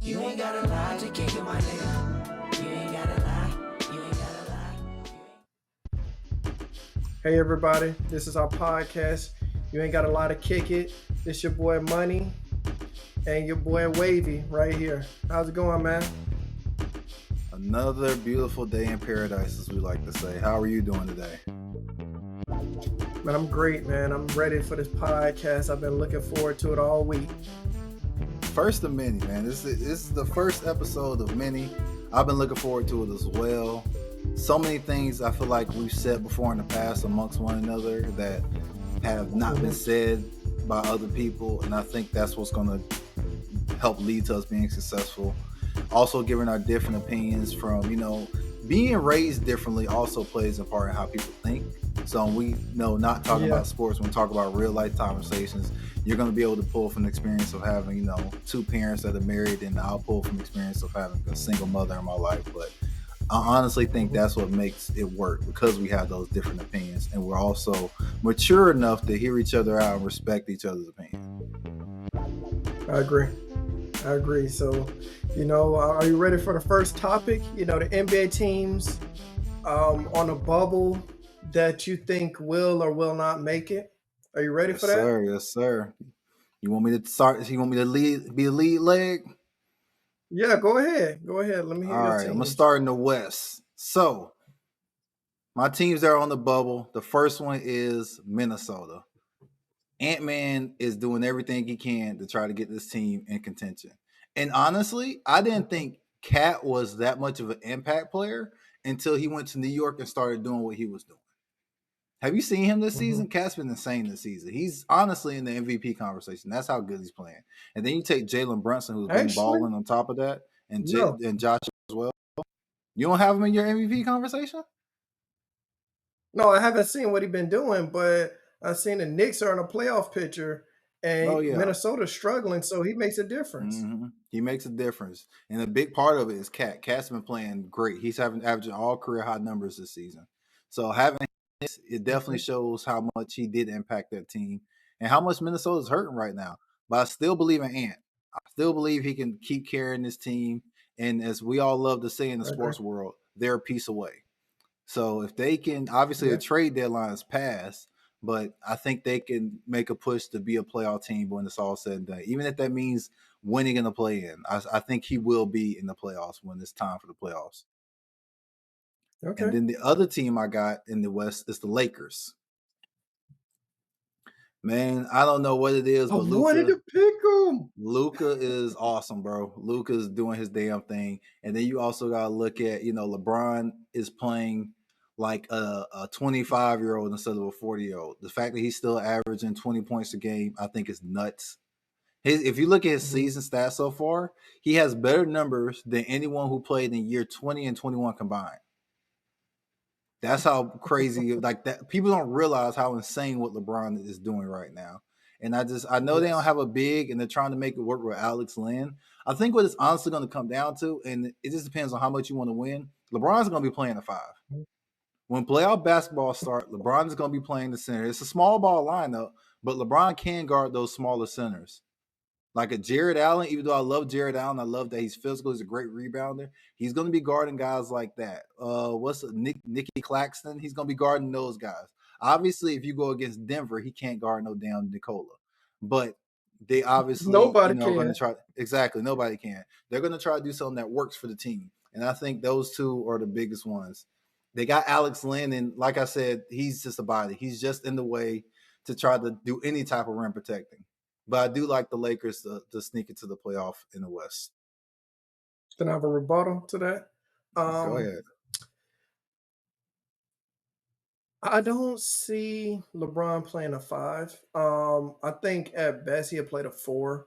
You ain't gotta lie to kick it, my nigga. You ain't gotta lie. You ain't gotta lie. Hey everybody, this is our podcast. You ain't got a lot to kick it. This your boy Money and your boy Wavy right here. How's it going, man? Another beautiful day in paradise, as we like to say. How are you doing today? Man, I'm great, man. I'm ready for this podcast. I've been looking forward to it all week. First of many, man. This is the first episode of many. I've been looking forward to it as well. So many things I feel like we've said before in the past amongst one another that have not been said by other people, and I think that's what's going to help lead to us being successful. Also, giving our different opinions from, being raised differently also plays a part in how people think. So we know not talking about sports, when we talk about real life conversations, you're going to be able to pull from the experience of having, two parents that are married, and I'll pull from the experience of having a single mother in my life. But I honestly think that's what makes it work, because we have those different opinions, and we're also mature enough to hear each other out and respect each other's opinion. I agree. So, are you ready for the first topic? The NBA teams on a bubble that you think will or will not make it. Are you ready for that? Yes, sir. You want me to start? You want me to be a lead leg? Yeah, go ahead. Let me hear your All right, I'm gonna teams. start in the West. So my teams that are on the bubble. The first one is Minnesota. Ant-Man is doing everything he can to try to get this team in contention. And honestly, I didn't think Cat was that much of an impact player until he went to New York and started doing what he was doing. Have you seen him this season? Cat's been insane this season. He's honestly in the MVP conversation. That's how good he's playing. And then you take Jalen Brunson, who's been balling on top of that, and Josh as well. You don't have him in your MVP conversation? No, I haven't seen what he's been doing, but I've seen the Knicks are in a playoff picture, and Minnesota's struggling, so he makes a difference. Mm-hmm. He makes a difference, and a big part of it is Cat. Cat's been playing great. He's averaging all career high numbers this season. So having this, it definitely shows how much he did impact that team and how much Minnesota's hurting right now. But I still believe in Ant. I still believe he can keep carrying this team. And as we all love to say in the sports world, they're a piece away. So if they can, obviously the trade deadline is passed, but I think they can make a push to be a playoff team when it's all said and done. Even if that means winning in the play-in, I think he will be in the playoffs when it's time for the playoffs. Okay. And then the other team I got in the West is the Lakers. Man, I don't know what it is, but Luka, wanted to pick him. Luka is awesome, bro. Luka's doing his damn thing. And then you also got to look at, LeBron is playing like a 25-year-old instead of a 40-year-old. The fact that he's still averaging 20 points a game, I think is nuts. If you look at his season stats so far, he has better numbers than anyone who played in year 20 and 21 combined. That's how crazy, like that. People don't realize how insane what LeBron is doing right now. And I know they don't have a big, and they're trying to make it work with Alex Len. I think what it's honestly going to come down to, and it just depends on how much you want to win. LeBron's going to be playing the 5. When playoff basketball starts, LeBron is going to be playing the center. It's a small ball lineup, but LeBron can guard those smaller centers. Like a Jared Allen, even though I love Jared Allen, I love that he's physical, he's a great rebounder. He's going to be guarding guys like that. Nicky Claxton? He's going to be guarding those guys. Obviously, if you go against Denver, he can't guard no damn Nikola. But they obviously nobody are going to try. Exactly, nobody can. They're going to try to do something that works for the team, and I think those two are the biggest ones. They got Alex Len, and like I said, he's just a body. He's just in the way to try to do any type of rim protecting. But I do like the Lakers to sneak into the playoff in the West. Can I have a rebuttal to that? Go ahead. I don't see LeBron playing a 5. I think at best he'll play a 4.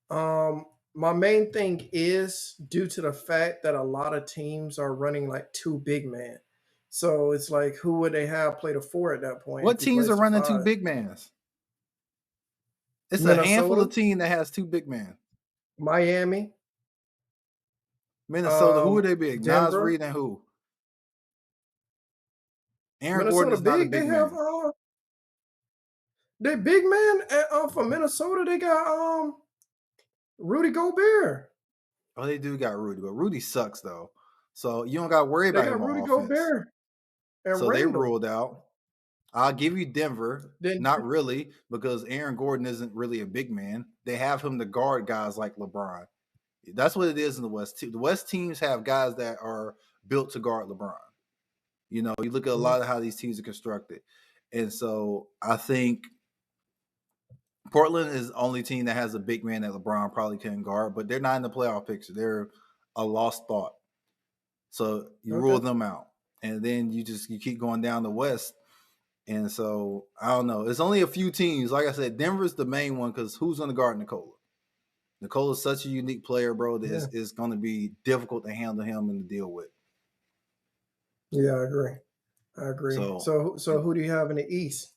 My main thing is due to the fact that a lot of teams are running like 2 big men. So it's like, who would they have play the 4 at that point? What teams are running 2 big men? It's Minnesota? A handful of teams that has 2 big men. Miami. Minnesota. Who are they big? Denver. Nas Reed and who? Aaron Gordon is not a big man. They big man from Minnesota. They got Rudy Gobert. Oh, they do got Rudy, but Rudy sucks though. So you don't got to worry They about got him Rudy on offense. Gobert and So they Randall. ruled out. I'll give you Denver. Then Not really, because Aaron Gordon isn't really a big man. They have him to guard guys like LeBron. That's what it is in the West. The West teams have guys that are built to guard LeBron. You know, you look at a lot of how these teams are constructed. And so I think Portland is the only team that has a big man that LeBron probably can guard, but they're not in the playoff picture. They're a lost thought. So you rule them out. And then you keep going down the West. And so I don't know. It's only a few teams. Like I said, Denver's the main one because who's going to guard Nikola? Nikola's such a unique player, bro, that it's going to be difficult to handle him and to deal with. Yeah, I agree. So who do you have in the East?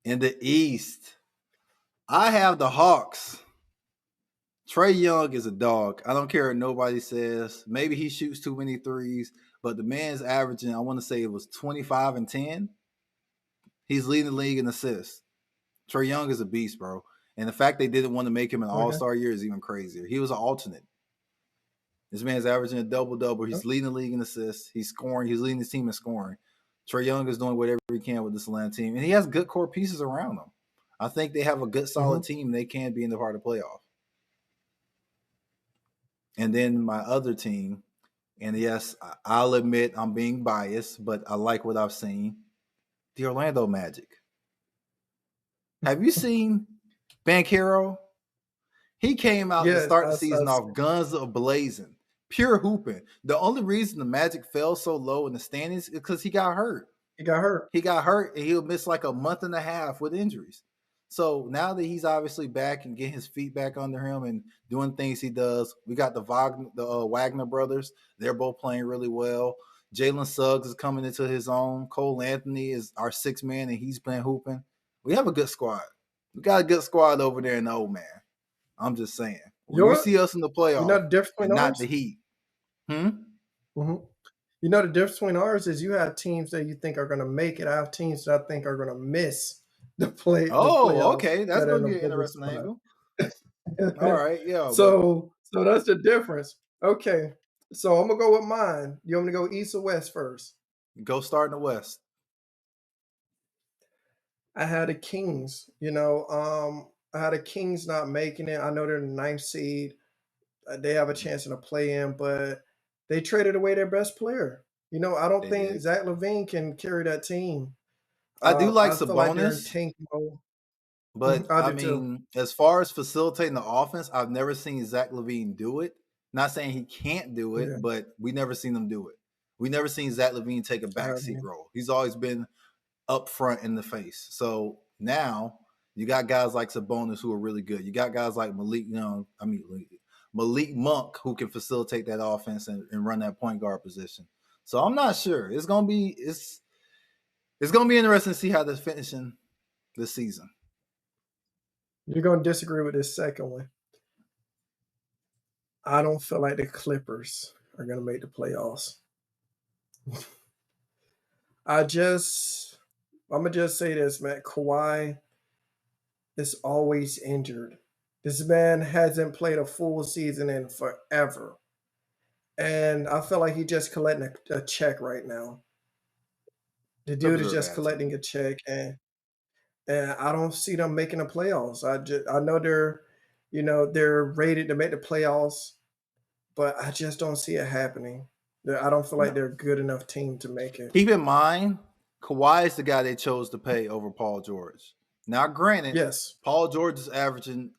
In the East, I have the Hawks. Trae Young is a dog. I don't care what nobody says. Maybe he shoots too many threes, but the man's averaging, I want to say it was 25 and 10. He's leading the league in assists. Trae Young is a beast, bro. And the fact they didn't want to make him an all-star year is even crazier. He was an alternate. This man's averaging a double-double. He's leading the league in assists. He's scoring. He's leading his team in scoring. Trae Young is doing whatever he can with this Atlanta team. And he has good core pieces around him. I think they have a good, solid team. They can be in the part of the playoff. And then my other team, and yes, I'll admit I'm being biased, but I like what I've seen. The Orlando Magic. Have you seen Banchero? He came out to start the season off guns a-blazing, pure hooping. The only reason the Magic fell so low in the standings is because he got hurt. He got hurt, and he'll miss like a month and a half with injuries. So now that he's obviously back and getting his feet back under him and doing things he does, we got the Wagner brothers. They're both playing really well. Jalen Suggs is coming into his own. Cole Anthony is our sixth man, and he's been hooping. We have a good squad. We got a good squad over there in the old man. I'm just saying. When you see us in the playoffs, you know the difference between not the Heat. You know the difference between ours is you have teams that you think are going to make it. I have teams that I think are going to miss the play. Okay. That's going to be an interesting angle. All right, yeah. So that's the difference. Okay. So I'm going to go with mine. You want me to go East or West first? Go start in the West. I had the Kings. I had the Kings not making it. I know they're the 9th seed. They have a chance in a play-in, but they traded away their best player. I don't think Zach LaVine can carry that team. I do like Sabonis, but I mean, as far as facilitating the offense, I've never seen Zach LaVine do it. Not saying he can't do it, but we never seen him do it. We never seen Zach LaVine take a backseat role. He's always been up front in the face. So now you got guys like Sabonis who are really good. You got guys like Malik Monk who can facilitate that offense and run that point guard position. So I'm not sure. It's gonna be interesting to see how they're finishing this season. You're gonna disagree with this second one. I don't feel like the Clippers are gonna make the playoffs. I'm gonna just say this, man. Kawhi is always injured. This man hasn't played a full season in forever. And I feel like he's just collecting a check right now. The dude is just collecting a check, and I don't see them making the playoffs. I know they're rated to make the playoffs, but I just don't see it happening. I don't feel like they're a good enough team to make it. Keep in mind, Kawhi is the guy they chose to pay over Paul George. Now, granted, Paul George is averaging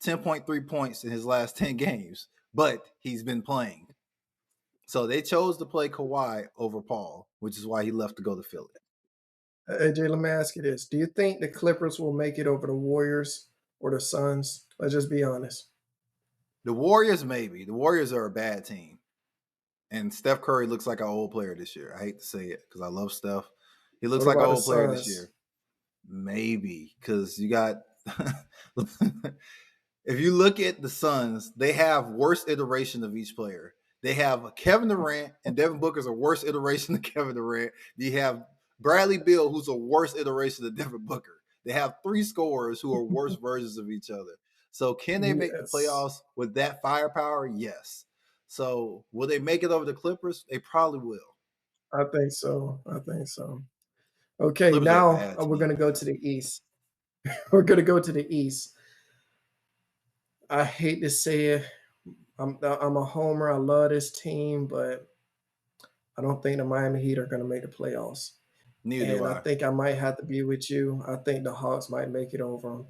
10.3 points in his last 10 games, but he's been playing. So they chose to play Kawhi over Paul, which is why he left to go to Philly. AJ, let me ask you this. Do you think the Clippers will make it over the Warriors or the Suns? Let's just be honest. The Warriors, maybe. The Warriors are a bad team. And Steph Curry looks like an old player this year. I hate to say it because I love Steph. He looks like an old player this year. Maybe, because you got if you look at the Suns, they have worse iteration of each player. They have Kevin Durant, and Devin Booker's a worse iteration of Kevin Durant. You have Bradley Beal, who's a worse iteration of Devin Booker. They have 3 scorers who are worse versions of each other. So can they make the playoffs with that firepower? Yes. So will they make it over the Clippers? They probably will. I think so. I think so. Okay, Clippers are a now bad we're team, gonna go man. to the East. We're gonna go to the East. I hate to say it. I'm a homer. I love this team, but I don't think the Miami Heat are gonna make the playoffs. Neither do And I I. think I might have to be with you. I think the Hawks might make it over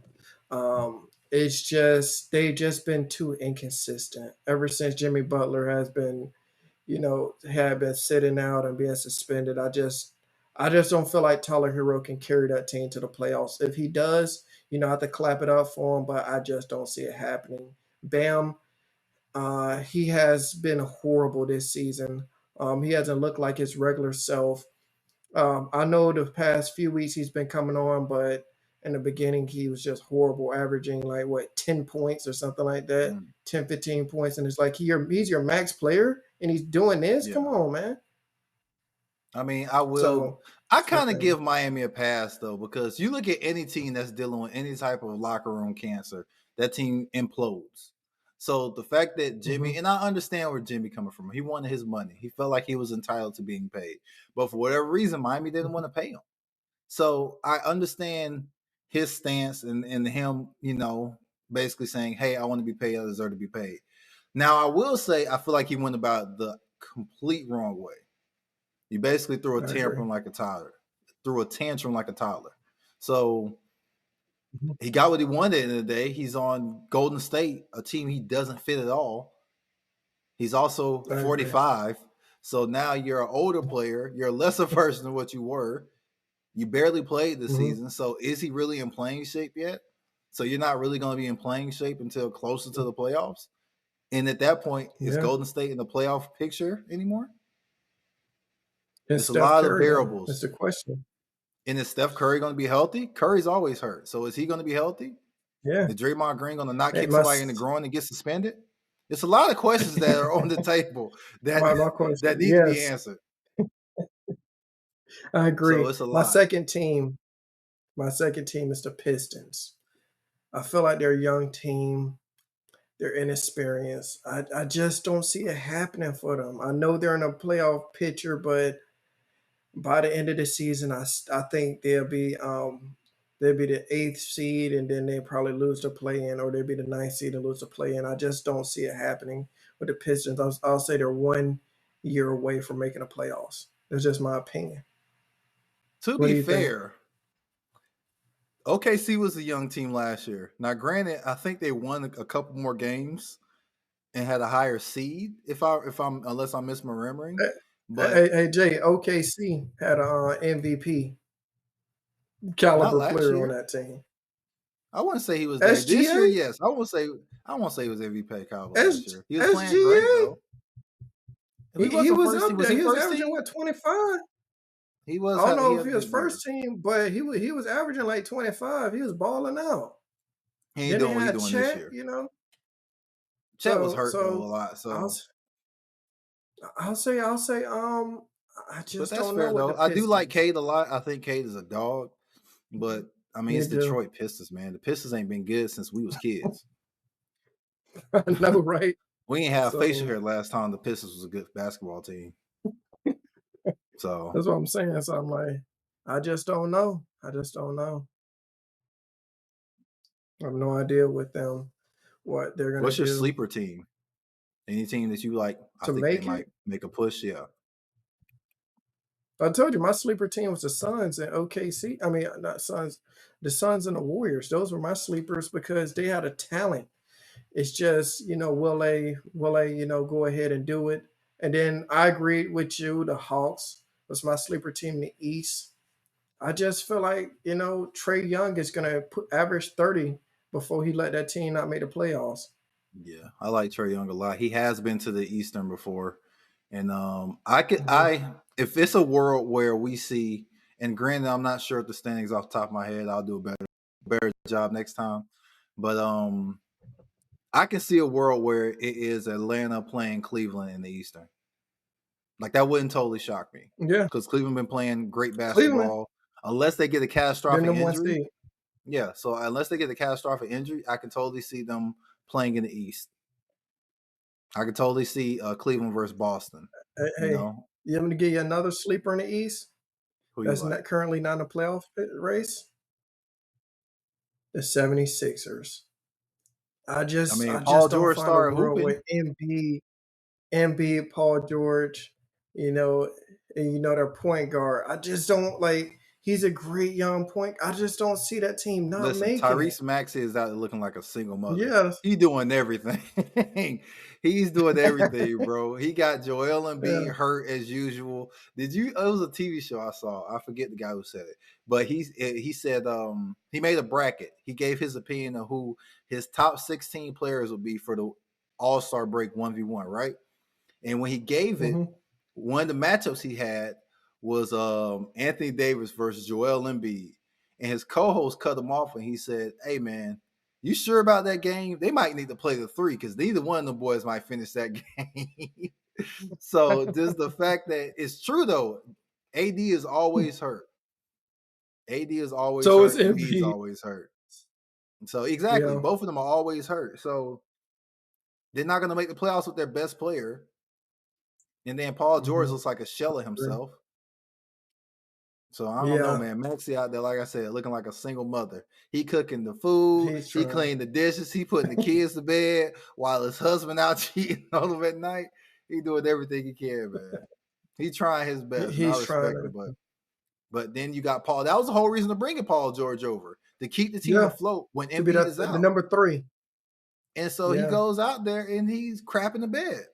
'em. It's just they've just been too inconsistent ever since Jimmy Butler has been, had been sitting out and being suspended. I just don't feel like Tyler Hero can carry that team to the playoffs. If he does, I have to clap it up for him, but I just don't see it happening. Bam, he has been horrible this season. He hasn't looked like his regular self. I know the past few weeks he's been coming on, but in the beginning he was just horrible, averaging like what 10 points or something like that, Mm, 10, 15 points. And it's like he's your max player and he's doing this. yeah. Come on, man. I mean, I will. So I it's my kind of thing. give Miami a pass though, because you look at any team that's dealing with any type of locker room cancer, that team implodes. So the fact that Hmm. Jimmy, and I understand where Jimmy coming from, he wanted his money. He felt like he was entitled to being paid, but for whatever reason, Miami didn't want to pay him. So I understand his stance and him, basically saying, "Hey, I want to be paid. I deserve to be paid." Now I will say, I feel like he went about the complete wrong way. You basically threw a I agree. tantrum like a toddler. Threw a tantrum like a toddler. So Mhm. he got what he wanted at the end of the day. He's on Golden State, a team he doesn't fit at all. He's also I agree. 45. So now you're an older player. You're a lesser version of what you were. You barely played this Hmm. season. So is he really in playing shape yet? So you're not really going to be in playing shape until closer to the playoffs. And at that point, is Yeah. Golden State in the playoff picture anymore? And It's a Steph lot of Curry, though, that's variables. the question. And is Steph Curry going to be healthy? Curry's always hurt. So is he going to be healthy? Yeah. Is Draymond Green going to not Hey, kick somebody in the groin and get suspended? It's a lot of questions that are on the table that my question. that need to be Yes, answered. I So agree. it's a My lot. second team, my second team is the Pistons. I feel like they're a young team. They're inexperienced. I just don't see it happening for them. I know they're in a playoff picture, but by the end of the season, I think they'll be the eighth seed, and then they probably lose the play in, or they'll be the ninth seed and lose the play in. I just don't see it happening with the Pistons. I'll say they're 1 year away from making the playoffs. That's just my opinion. To What be do you think? fair, OKC was a young team last year. Now, granted, I think they won a couple more games and had a higher seed. If I'm unless I'm misremembering, Hey, but hey, Jay, OKC had a MVP not caliber last player on year. that team. I wouldn't say he was there this SGA, year. Yes, I won't say he was MVP caliber last S, year. He was playing great SGA. though. If he He wasn't was first team, up was there. he He was first averaging team? what 25. He I was. don't He know if had he a was good year. first team, but he was averaging like 25. He was balling out. He ain't Then they doing what he's had doing this Chet, year. Chet was So hurt though a so lot. I'll So, I'll say I but just that's don't know fair with the though. I do like Pistons. Cade a lot. I think Cade is a dog. But I mean, You it's do. Detroit Pistons, man. The Pistons ain't been good since we was kids. I know, right? We ain't have facial So hair last time the Pistons was a good basketball team. So, that's what I'm saying. So I'm like, I just don't know. I just don't know. I have no idea with them what they're gonna what's your do sleeper team? Any team that you like? I to think they make might it. make a push. Yeah. I told you my sleeper team was the Suns and OKC. I mean, not Suns, the Suns and the Warriors. Those were my sleepers because they had a talent. It's just, will they, go ahead and do it? And then I agreed with you. The Hawks was my sleeper team in the East. I just feel like, Trey Young is gonna put average 30 before he let that team not make the playoffs. Yeah, I like Trey Young a lot. He has been to the Eastern before, and I could Mhm. I if it's a world where we see, and granted, I'm not sure if the standings off the top of my head. I'll do a better job next time, but I can see a world where it is Atlanta playing Cleveland in the Eastern. Like that wouldn't totally shock me Yeah, because Cleveland been playing great Cleveland. basketball unless they get a They're catastrophic number one injury. seed. Yeah, so unless they get a catastrophic injury, I can totally see them playing in the East. I could totally see Cleveland versus Boston. You Hey, know, you want me to give you another sleeper in the East who you that's like? not currently not in the playoff race? The 76ers. I I mean, Paul just don't George find a started world hooping. where Embiid, Paul George, you know, and their point guard. I just don't like. He's a great young point. I just don't see that team not Listen, making it. Tyrese Maxey is out there looking like a single mother. Yes, He doing everything. He's doing everything, bro. He got Joel Embiid yeah. hurt as usual. Did you? It was a TV show I saw. I forget the guy who said it, but he said he made a bracket. He gave his opinion of who his top 16 players would be for the All-Star break 1v1, right? And when he gave it, Hmm. one of the matchups he had was Anthony Davis versus Joel Embiid. And his co-host cut him off and he said, "Hey man, you sure about that game? They might need to play the 3 because neither one of the boys might finish that game." So just the fact that it's true though, AD is always hurt. AD is always So is hurt. Embiid's Embiid. always hurt. So exactly, Yeah. both of them are always hurt. So they're not going to make the playoffs with their best player. And then Paul George Hmm. looks like a shell of himself. So I don't know, Yeah, man. Maxie out there, like I said, looking like a single mother. He cooking the food, he's he trying. cleaning the dishes, he putting the kids to bed while his husband out cheating on him at night. He doing everything he can, man. He trying his best, and I He's trying respect it. to. But then you got Paul. That was the whole reason to bring Paul George over to keep the team Yeah, afloat when to be Embiid is the out. number 3. And so he Yeah, goes out there and he's crapping the bed.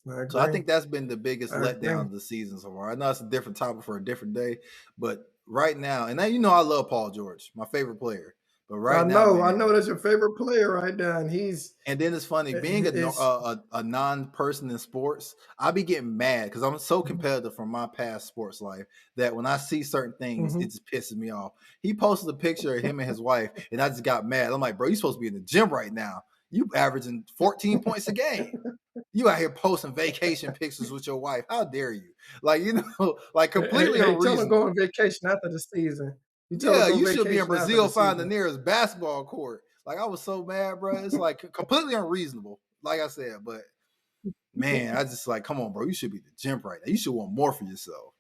I So I agree. think that's been the biggest I letdown agree. of the season so far. I know it's a different topic for a different day, but right now, and now you know I love Paul George, my favorite player. But right now, I man, know that's your favorite player right now, and he's and then it's funny being it's. a non-person in sports. I be getting mad because I'm so competitive from my past sports life that when I see certain things, it Mhm. just pisses me off. He posted a picture of him and his wife, and I just got mad. I'm like, bro, you supposed to be in the gym right now. You averaging 14 points a game. You out here posting vacation pictures with your wife. How dare you? Like, like Hey, completely hey, tell him to go unreasonable. on vacation after the season. You tell him Yeah, to go on you should be in vacation after the Brazil find the season. nearest basketball court. Like, I was so mad, bro. It's like completely unreasonable. Like I said, but man, I just like, come on, bro. You should be at the gym right now. You should want more for yourself.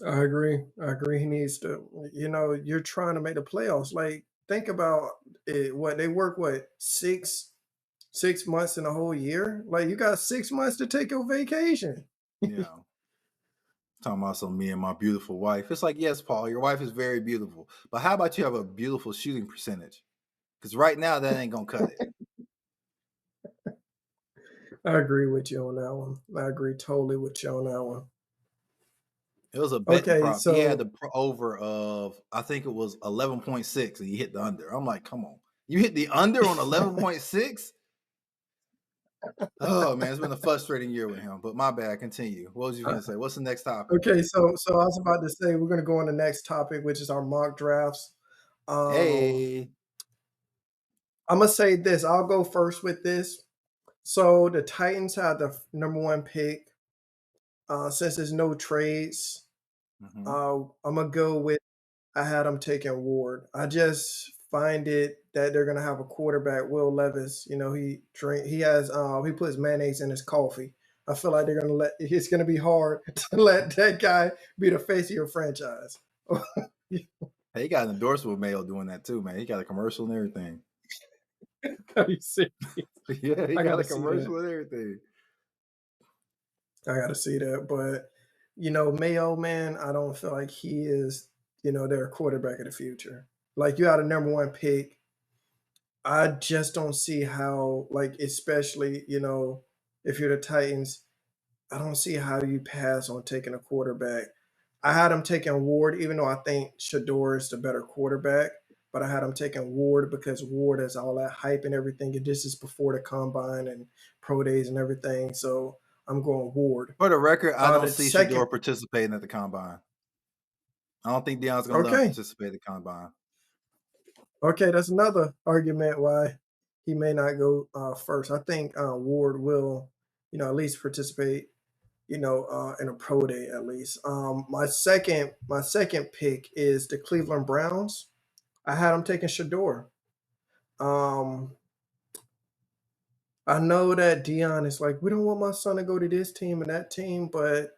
I agree. I agree. He needs to. You're trying to make the playoffs. Like, think about it. What they work? What 6 months in a whole year? Like, you got 6 months to take your vacation. Yeah. Talking about some me and my beautiful wife. It's like, yes, Paul, your wife is very beautiful. But how about you have a beautiful shooting percentage? Because right now that ain't gonna cut it. I agree with you on that one. I agree totally with you on that one. It was a betting Okay, prop. He had so the over of I think it was 11.6 and he hit the under. I'm like, come on. You hit the under on 11.6? Oh man, it's been a frustrating year with him. But my bad. Continue. What was you gonna say? What's the next topic? okay, so I was about to say we're gonna go on the next topic, which is our mock drafts. Um, Hey. I'm gonna say this. I'll go first with this. So the Titans had the number 1 pick. Since there's no trades, Mm-hmm. I'm gonna go with. I had them taking Ward. I just find it that they're gonna have a quarterback, Will Levis. He puts mayonnaise in his coffee. I feel like they're gonna let. It's gonna be hard to let that guy be the face of your franchise. Hey, he got an endorsement with Mayo doing that too, man. He got a commercial and everything. Are you serious? Yeah, he I got gotta a see that. commercial and everything. I gotta see that. But Mayo, man, I don't feel like he is, their quarterback of the future. Like, you had a number 1 pick. I just don't see how, like, especially, if you're the Titans, I don't see how you pass on taking a quarterback. I had him taking Ward, even though I think Shador is the better quarterback. But I had him taking Ward because Ward has all that hype and everything. And this is before the combine and pro days and everything. So I'm going Ward. For the record, I don't The see second, Shador participating at the combine. I don't think Deion's gonna let him okay, participate at the combine. okay, that's another argument why he may not go first. I think Ward will, at least participate, in a pro day at least. My second pick is the Cleveland Browns. I had them taking Shador. Um, I know that Dion is like, we don't want my son to go to this team and that team, but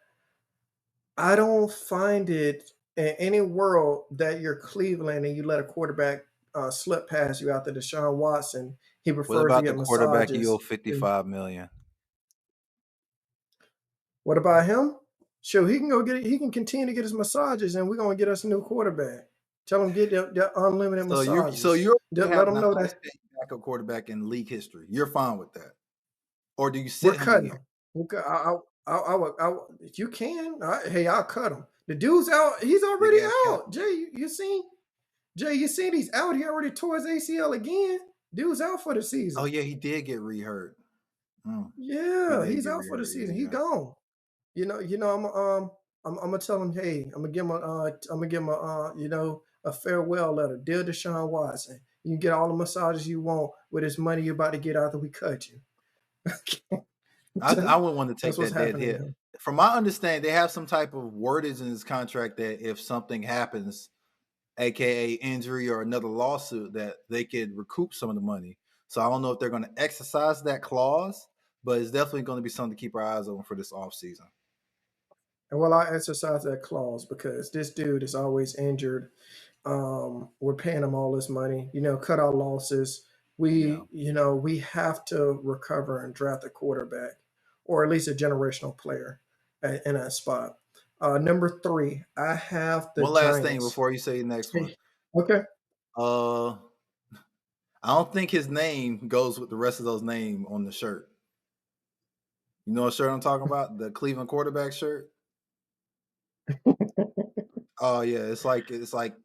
I don't find it in any world that you're Cleveland and you let a quarterback slip past you after Deshaun Watson. He What prefers to about the get quarterback you owe massages. $55 million? What about him? Sure, he can go get it. He can continue to get his massages, and we're gonna get us a new quarterback. Tell him get their unlimited So massages. you Let have them the know highest that paid backup quarterback in league history. You're fine with that, or do you we're sit him cutting again? him. If you can, hey, I'll cut him. The dude's out. He's Big already ass cap. out. Jay, you seen? Jay, you seen he's out. He already tore his ACL again. Dude's out for the Oh season. yeah, he did get rehurt. He Yeah, did he's get out for the rehurt. season. He's Yeah. gone. I'm gonna tell him, hey, I'm gonna give him a farewell letter. Dear Deshaun Watson, you can get all the massages you want with this money you're about to get after we cut you. I wouldn't want to That's take what's that dead happening hit. here. From my understanding, they have some type of wordage in his contract that if something happens, aka injury or another lawsuit, that they could recoup some of the money. So I don't know if they're going to exercise that clause, but it's definitely going to be something to keep our eyes on for this offseason. And well, I exercise that clause because this dude is always injured. We're paying him all this money. Cut our losses. Yeah. We have to recover and draft a quarterback, or at least a generational player in that spot. Number 3, I have the One last thing Giants. before you say the next one. Okay. I don't think his name goes with the rest of those names on the shirt. You know what shirt I'm talking about? The Cleveland quarterback shirt. Oh yeah, it's like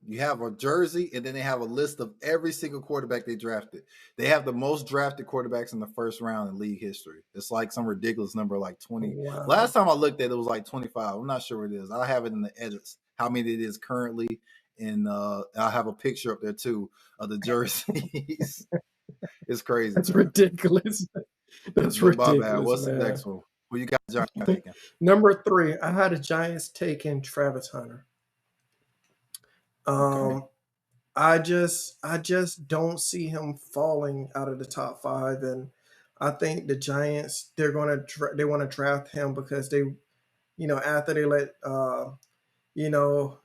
you have a jersey and then they have a list of every single quarterback they drafted. They have the most drafted quarterbacks in the first round in league history. It's like some ridiculous number, like 20. Last Wow. time I looked at it, it was like 25. I'm not sure what it is. I have it in the edits, how many it is currently, and I have a picture up there too of the jerseys. It's crazy, That's man. ridiculous. That's But my bad. ridiculous, What's the man. next one? Who you got Giants taking? Number 3, I had the Giants taking Travis Hunter. Okay. I just don't see him falling out of the top 5, and I think the Giants they want to draft him because after they let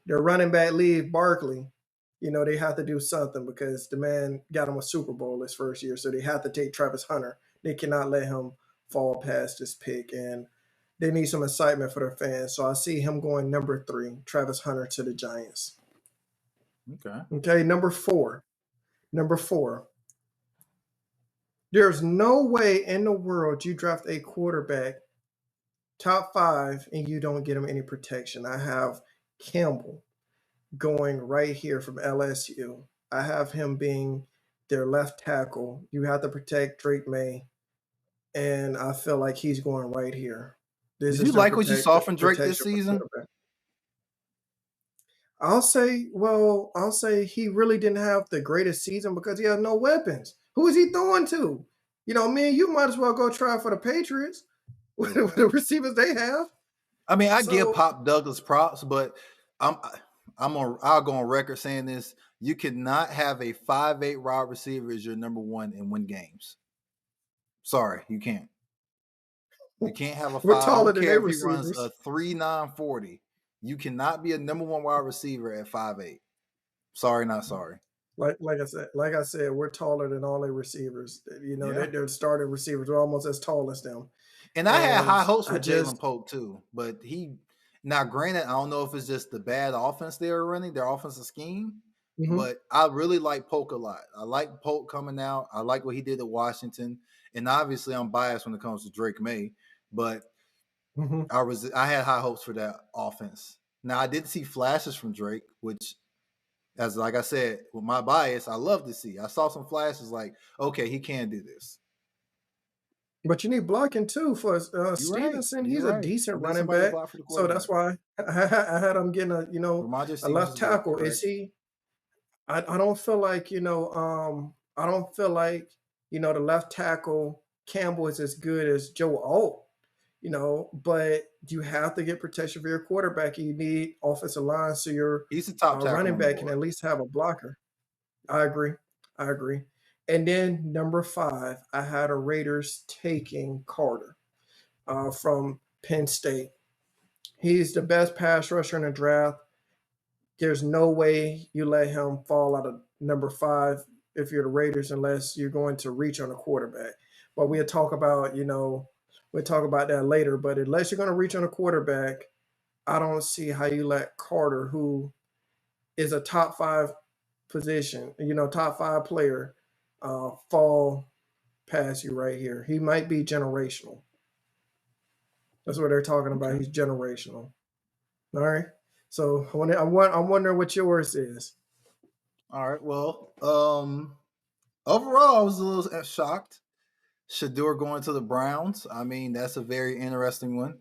their running back leave Barkley, they have to do something because the man got him a Super Bowl his first year, so they have to take Travis Hunter. They cannot let him fall past this pick, and they need some excitement for their fans. So I see him going number 3, Travis Hunter to the Giants. Okay. Okay, number 4. There's no way in the world you draft a quarterback top 5 and you don't get him any protection. I have Campbell going right here from LSU. I have him being their left tackle. You have to protect Drake May, and I feel like he's going right here. This Did is you their like what you saw from Drake this protection for season? quarterback. I'll say he really didn't have the greatest season because he had no weapons. Who is he throwing to? Man, you might as well go try for the Patriots with the receivers they have. I mean, I give So Pop Douglas props, but I'll go on record saying this: you cannot have a 5'8" wide receiver as your number 1 and win games. Sorry, you can't. You can't have a we're 5. I taller don't than care their if he runs receivers. a 3.9 40. You cannot be a number 1 wide receiver at 5'8". Sorry, not sorry. Like I said, we're taller than all their receivers. Yeah. They're starting receivers. We're almost as tall as them. And I had And high hopes I for Jalen just Pope too, but now granted, I don't know if it's just the bad offense they were running, their offensive scheme, mhm, but I really like Polk a lot. I like Polk coming out. I like what he did at Washington, and obviously I'm biased when it comes to Drake May, but mhm. I had high hopes for that offense. Now I did see flashes from Drake, which, as like I said, with my bias, I love to see. I saw some flashes like, okay, he can do this. But you need blocking too for You're right. Stevenson. He's You're a right. I decent need running somebody to back, block for the so that's quarterback. why I had him getting Ramondre a left Stevenson's good, tackle. Is correct? he? I don't feel like I don't feel like the left tackle Campbell is as good as Joe Alt. But you have to get protection for your quarterback. You need offensive line so your He's the top tackle running on the back can board. at least have a blocker. I agree. I agree. And then number 5, I had the Raiders taking Carter from Penn State. He's the best pass rusher in the draft. There's no way you let him fall out of number 5 if you're the Raiders unless you're going to reach on a quarterback. But we'll talk about, we'll talk about that later. But unless you're going to reach on a quarterback, I don't see how you let Carter, who is a top 5 position, top 5 player, fall past you right here. He might be generational. That's what they're talking about. Okay. He's generational. All right. So I'm wondering what yours is. All right. Well, overall, I was a little shocked. Shedeur going to the Browns. I mean, that's a very interesting one.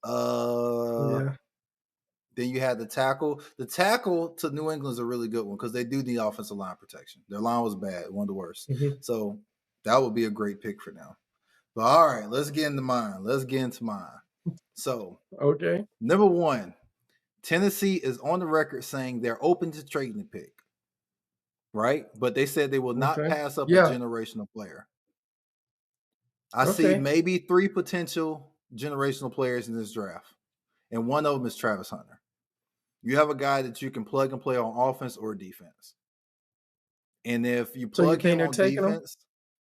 Yeah. Then you had the tackle. The tackle to New England is a really good one because they do need offensive line protection. Their line was bad, one of the worst. Mhm. So that would be a great pick for them. But all right, let's get into mine. So, Okay. number 1, Tennessee is on the record saying they're open to trading the pick, right? But they said they will not Okay. pass up Yeah. a generational player. I see Okay. maybe 3 potential generational players in this draft, and one of them is Travis Hunter. You have a guy that you can plug and play on offense or defense. And if you So you plug think him they're on taking him? defense,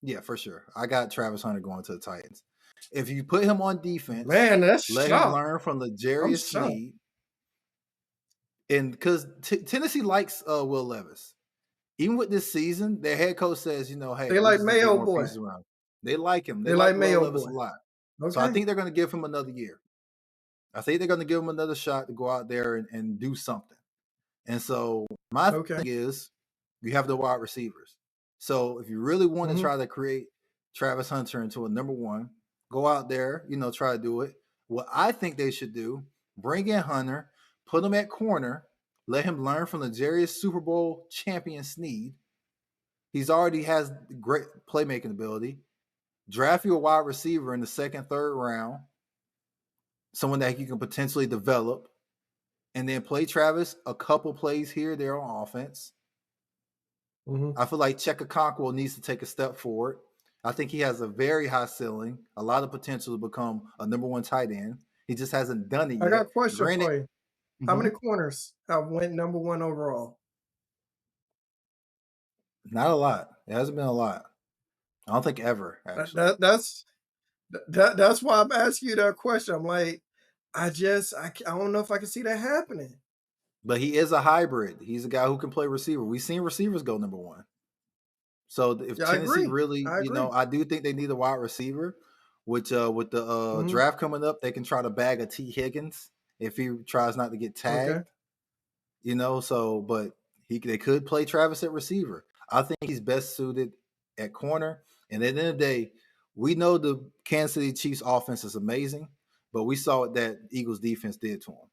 yeah, for sure. I got Travis Hunter going to the Titans. If you put him on defense, Man, that's let him shocked. learn from I'm L'Jarius shocked. Sneed. And because Tennessee likes Will Levis. Even with this season, their head coach says, hey, They we like just need to get Mayo more boy. pieces around. They like him. They They like like Will Mayo Levis boy. a lot. So I Okay. think they're going to give him another year. I think they're going to give him another shot to go out there and do something. And so my Okay. thing is, you have the wide receivers. So if you really want to Mhm. try to create Travis Hunter into a number 1, go out there, try to do it. What I think they should do, bring in Hunter, put him at corner, let him learn from the L'Jarius Super Bowl champion Sneed. He's already has great playmaking ability. Draft you a wide receiver in the 2nd, 3rd round, someone that you can potentially develop, and then play Travis a couple plays here, there on offense. Mhm. I feel like Cheka Conqueror needs to take a step forward. I think he has a very high ceiling, a lot of potential to become a number 1 tight end. He just hasn't done it I got yet. a question Granted, for you. How many corners have went number 1 overall? not a lot. It hasn't been a lot. I don't think ever, actually. That's why I'm asking you that question. I'm like, I don't know if I can see that happening. But he is a hybrid. He's a guy who can play receiver. We've seen receivers go number 1. So if Yeah, I Tennessee agree. really, I agree. I do think they need a wide receiver. Which with the Mhm. draft coming up, they can try to bag a T. Higgins if he tries not to get tagged. Okay. So but they could play Travis at receiver. I think he's best suited at corner. And at the end of the day, we know the Kansas City Chiefs offense is amazing, but we saw what that Eagles defense did to them.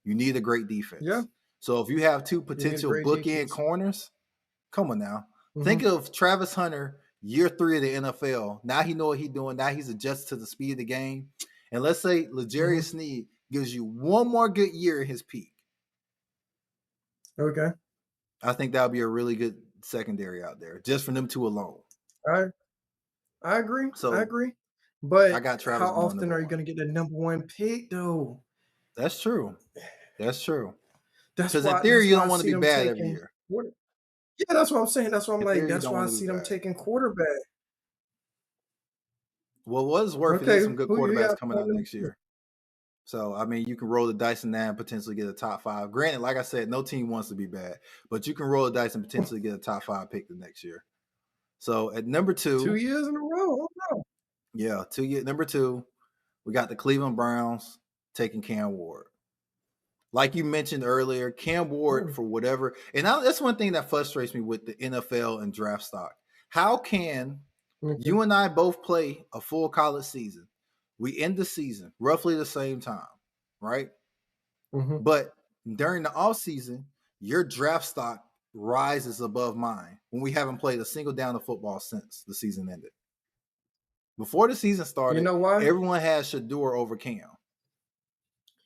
You need a great defense. Yeah. So if you have 2 You need a potential great bookend defense. corners, come on now. Mhm. Think of Travis Hunter, year 3 of the NFL. Now he know what he's doing. Now he's adjusted to the speed of the game. And let's say L'Jarius Sneed gives you one more good year in his peak. Okay. I think that would be a really good secondary out there, just for them 2 alone. I agree. So I agree. I But got Travis how going often number are you 1. going to get the number 1 pick, though? That's true. That's Because in why. theory, That's you why I don't want to see be them bad every taking. year. Yeah, that's what I'm saying. That's what I'm In like. theory, you That's don't why I want to see be them bad. taking quarterback. Well, what is worth it? Okay, There's some good who you quarterbacks got? coming out next year. So, I mean, you can roll the dice in that and potentially get a top 5. Granted, like I said, no team wants to be bad, but you can roll the dice and potentially get a top 5 pick the next year. So, at number 2, 2 years in a row. Oh, no. yeah, number 2, we got the Cleveland Browns taking Cam Ward. Like you mentioned earlier, Cam Ward, for whatever, and that's one thing that frustrates me with the NFL and draft stock. How can you and I both play a full college season? We end the season roughly the same time, right? Mhm. But during the off season, your draft stock rises above mine when we haven't played a single down of football since the season ended. Before the season You started, know why? everyone had Shedeur over Cam.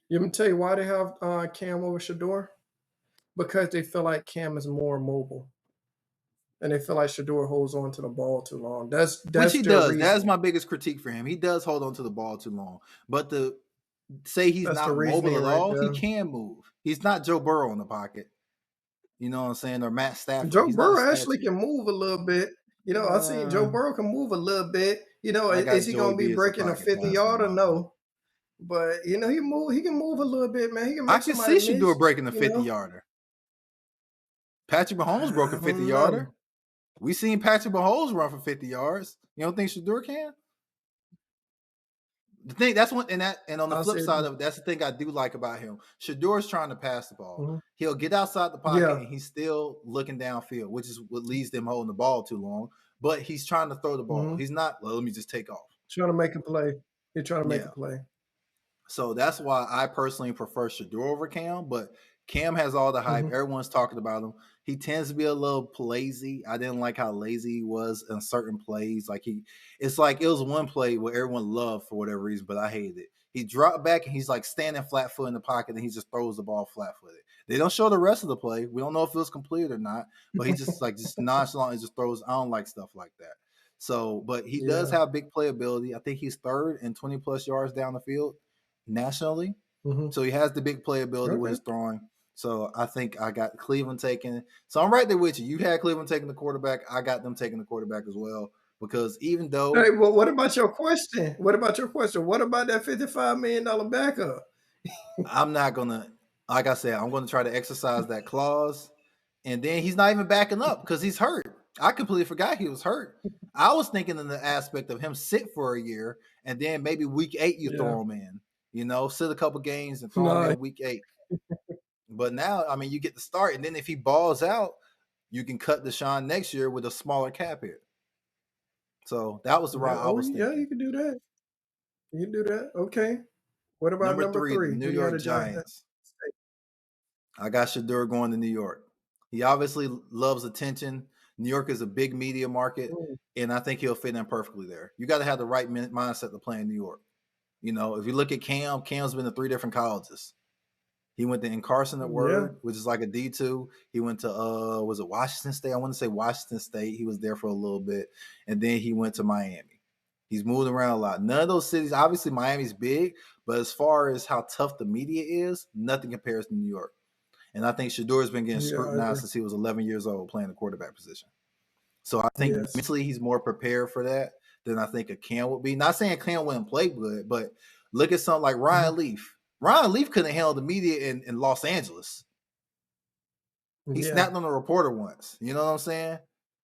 Let me tell you why they have Cam over Shedeur. Because they feel like Cam is more mobile. and they feel like Shador holds on to the ball too long. That's Which he their does. That's reasoning. my biggest critique for him. He does hold on to the ball too long. But to say he's That's the not mobile reasoning at right all, he there. can move. He's not Joe Burrow in the pocket. You know what I'm saying? Or Matt Stafford. Joe He's not a Burrow actually statue. can move a little bit. I seen Joe Uh, Burrow can move a little bit. I Is got he Joey gonna be B as a breaking a pocket 50 passer in yarder? my book. No. But he can move a little bit, man. He can I make can somebody see miss, Shador breaking a you 50 know. yarder. Patrick Mahomes broke a I 50 don't know. yarder. We seen Patrick Mahomes run for 50 yards. You don't think Shador can? The thing that's one, and on the I flip said, side of it, that's the thing I do like about him. Shador's trying to pass the ball. mhm. He'll get outside the pocket Yeah. and he's still looking downfield, which is what leads them holding the ball too long. But he's trying to throw the ball. Mhm. He's not. Well, let me just take off. Trying to make a play. He's trying to make a Yeah. play. So that's why I personally prefer Shador over Cam, but Cam has all the hype. Mhm. Everyone's talking about him. He tends to be a little lazy. I didn't like how lazy he was in certain plays. It's like it was one play where everyone loved for whatever reason, but I hated it. He dropped back and he's like standing flat foot in the pocket and he just throws the ball flat footed. They don't show the rest of the play. We don't know if it was completed or not, but he just nonchalant and just throws. I don't like stuff like that. So, but he does Yeah. have big playability. I think he's third in 20 plus yards down the field nationally. Mhm. So he has the big playability with Okay. his throwing. So I think I got Cleveland taking. So I'm right there with you. You had Cleveland taking the quarterback. I got them taking the quarterback as well. Because even though Hey, well, what about your question? What about that $55 million backup? I'm not gonna, like I said, I'm gonna try to exercise that clause. And then he's not even backing up because he's hurt. I completely forgot he was hurt. I was thinking in the aspect of him sit for a year and then maybe week 8 you Yeah. throw him in. Sit a couple games and throw him No. in week 8. But now, I mean, you get the start, and then if he balls out, you can cut Deshaun next year with a smaller cap hit. So that was the route I was Yeah, thinking. you can do that. You can do that. Okay. What about Number number 3, the 3? New Who you got York to join? Giants. I got Shador going to New York. He obviously loves attention. New York is a big media market, and I think he'll fit in perfectly there. You got to have the right mindset to play in New York. If you look at Cam's been to 3 different colleges. He went to Incarson at Word, which is like a D2. He went to was it Washington State? I want to say Washington State. He was there for a little bit, and then he went to Miami. He's moved around a lot. None of those cities, obviously Miami's big, but as far as how tough the media is, nothing compares to New York. And I think Shador's been getting scrutinized since he was 11 years old playing the quarterback position. So I think mentally he's more prepared for that than I think a Cam would be. Not saying Cam wouldn't play good, but look at something like Ryan Leaf. Ryan Leaf couldn't handle the media in Los Angeles. He snapped on a reporter once. You know what I'm saying?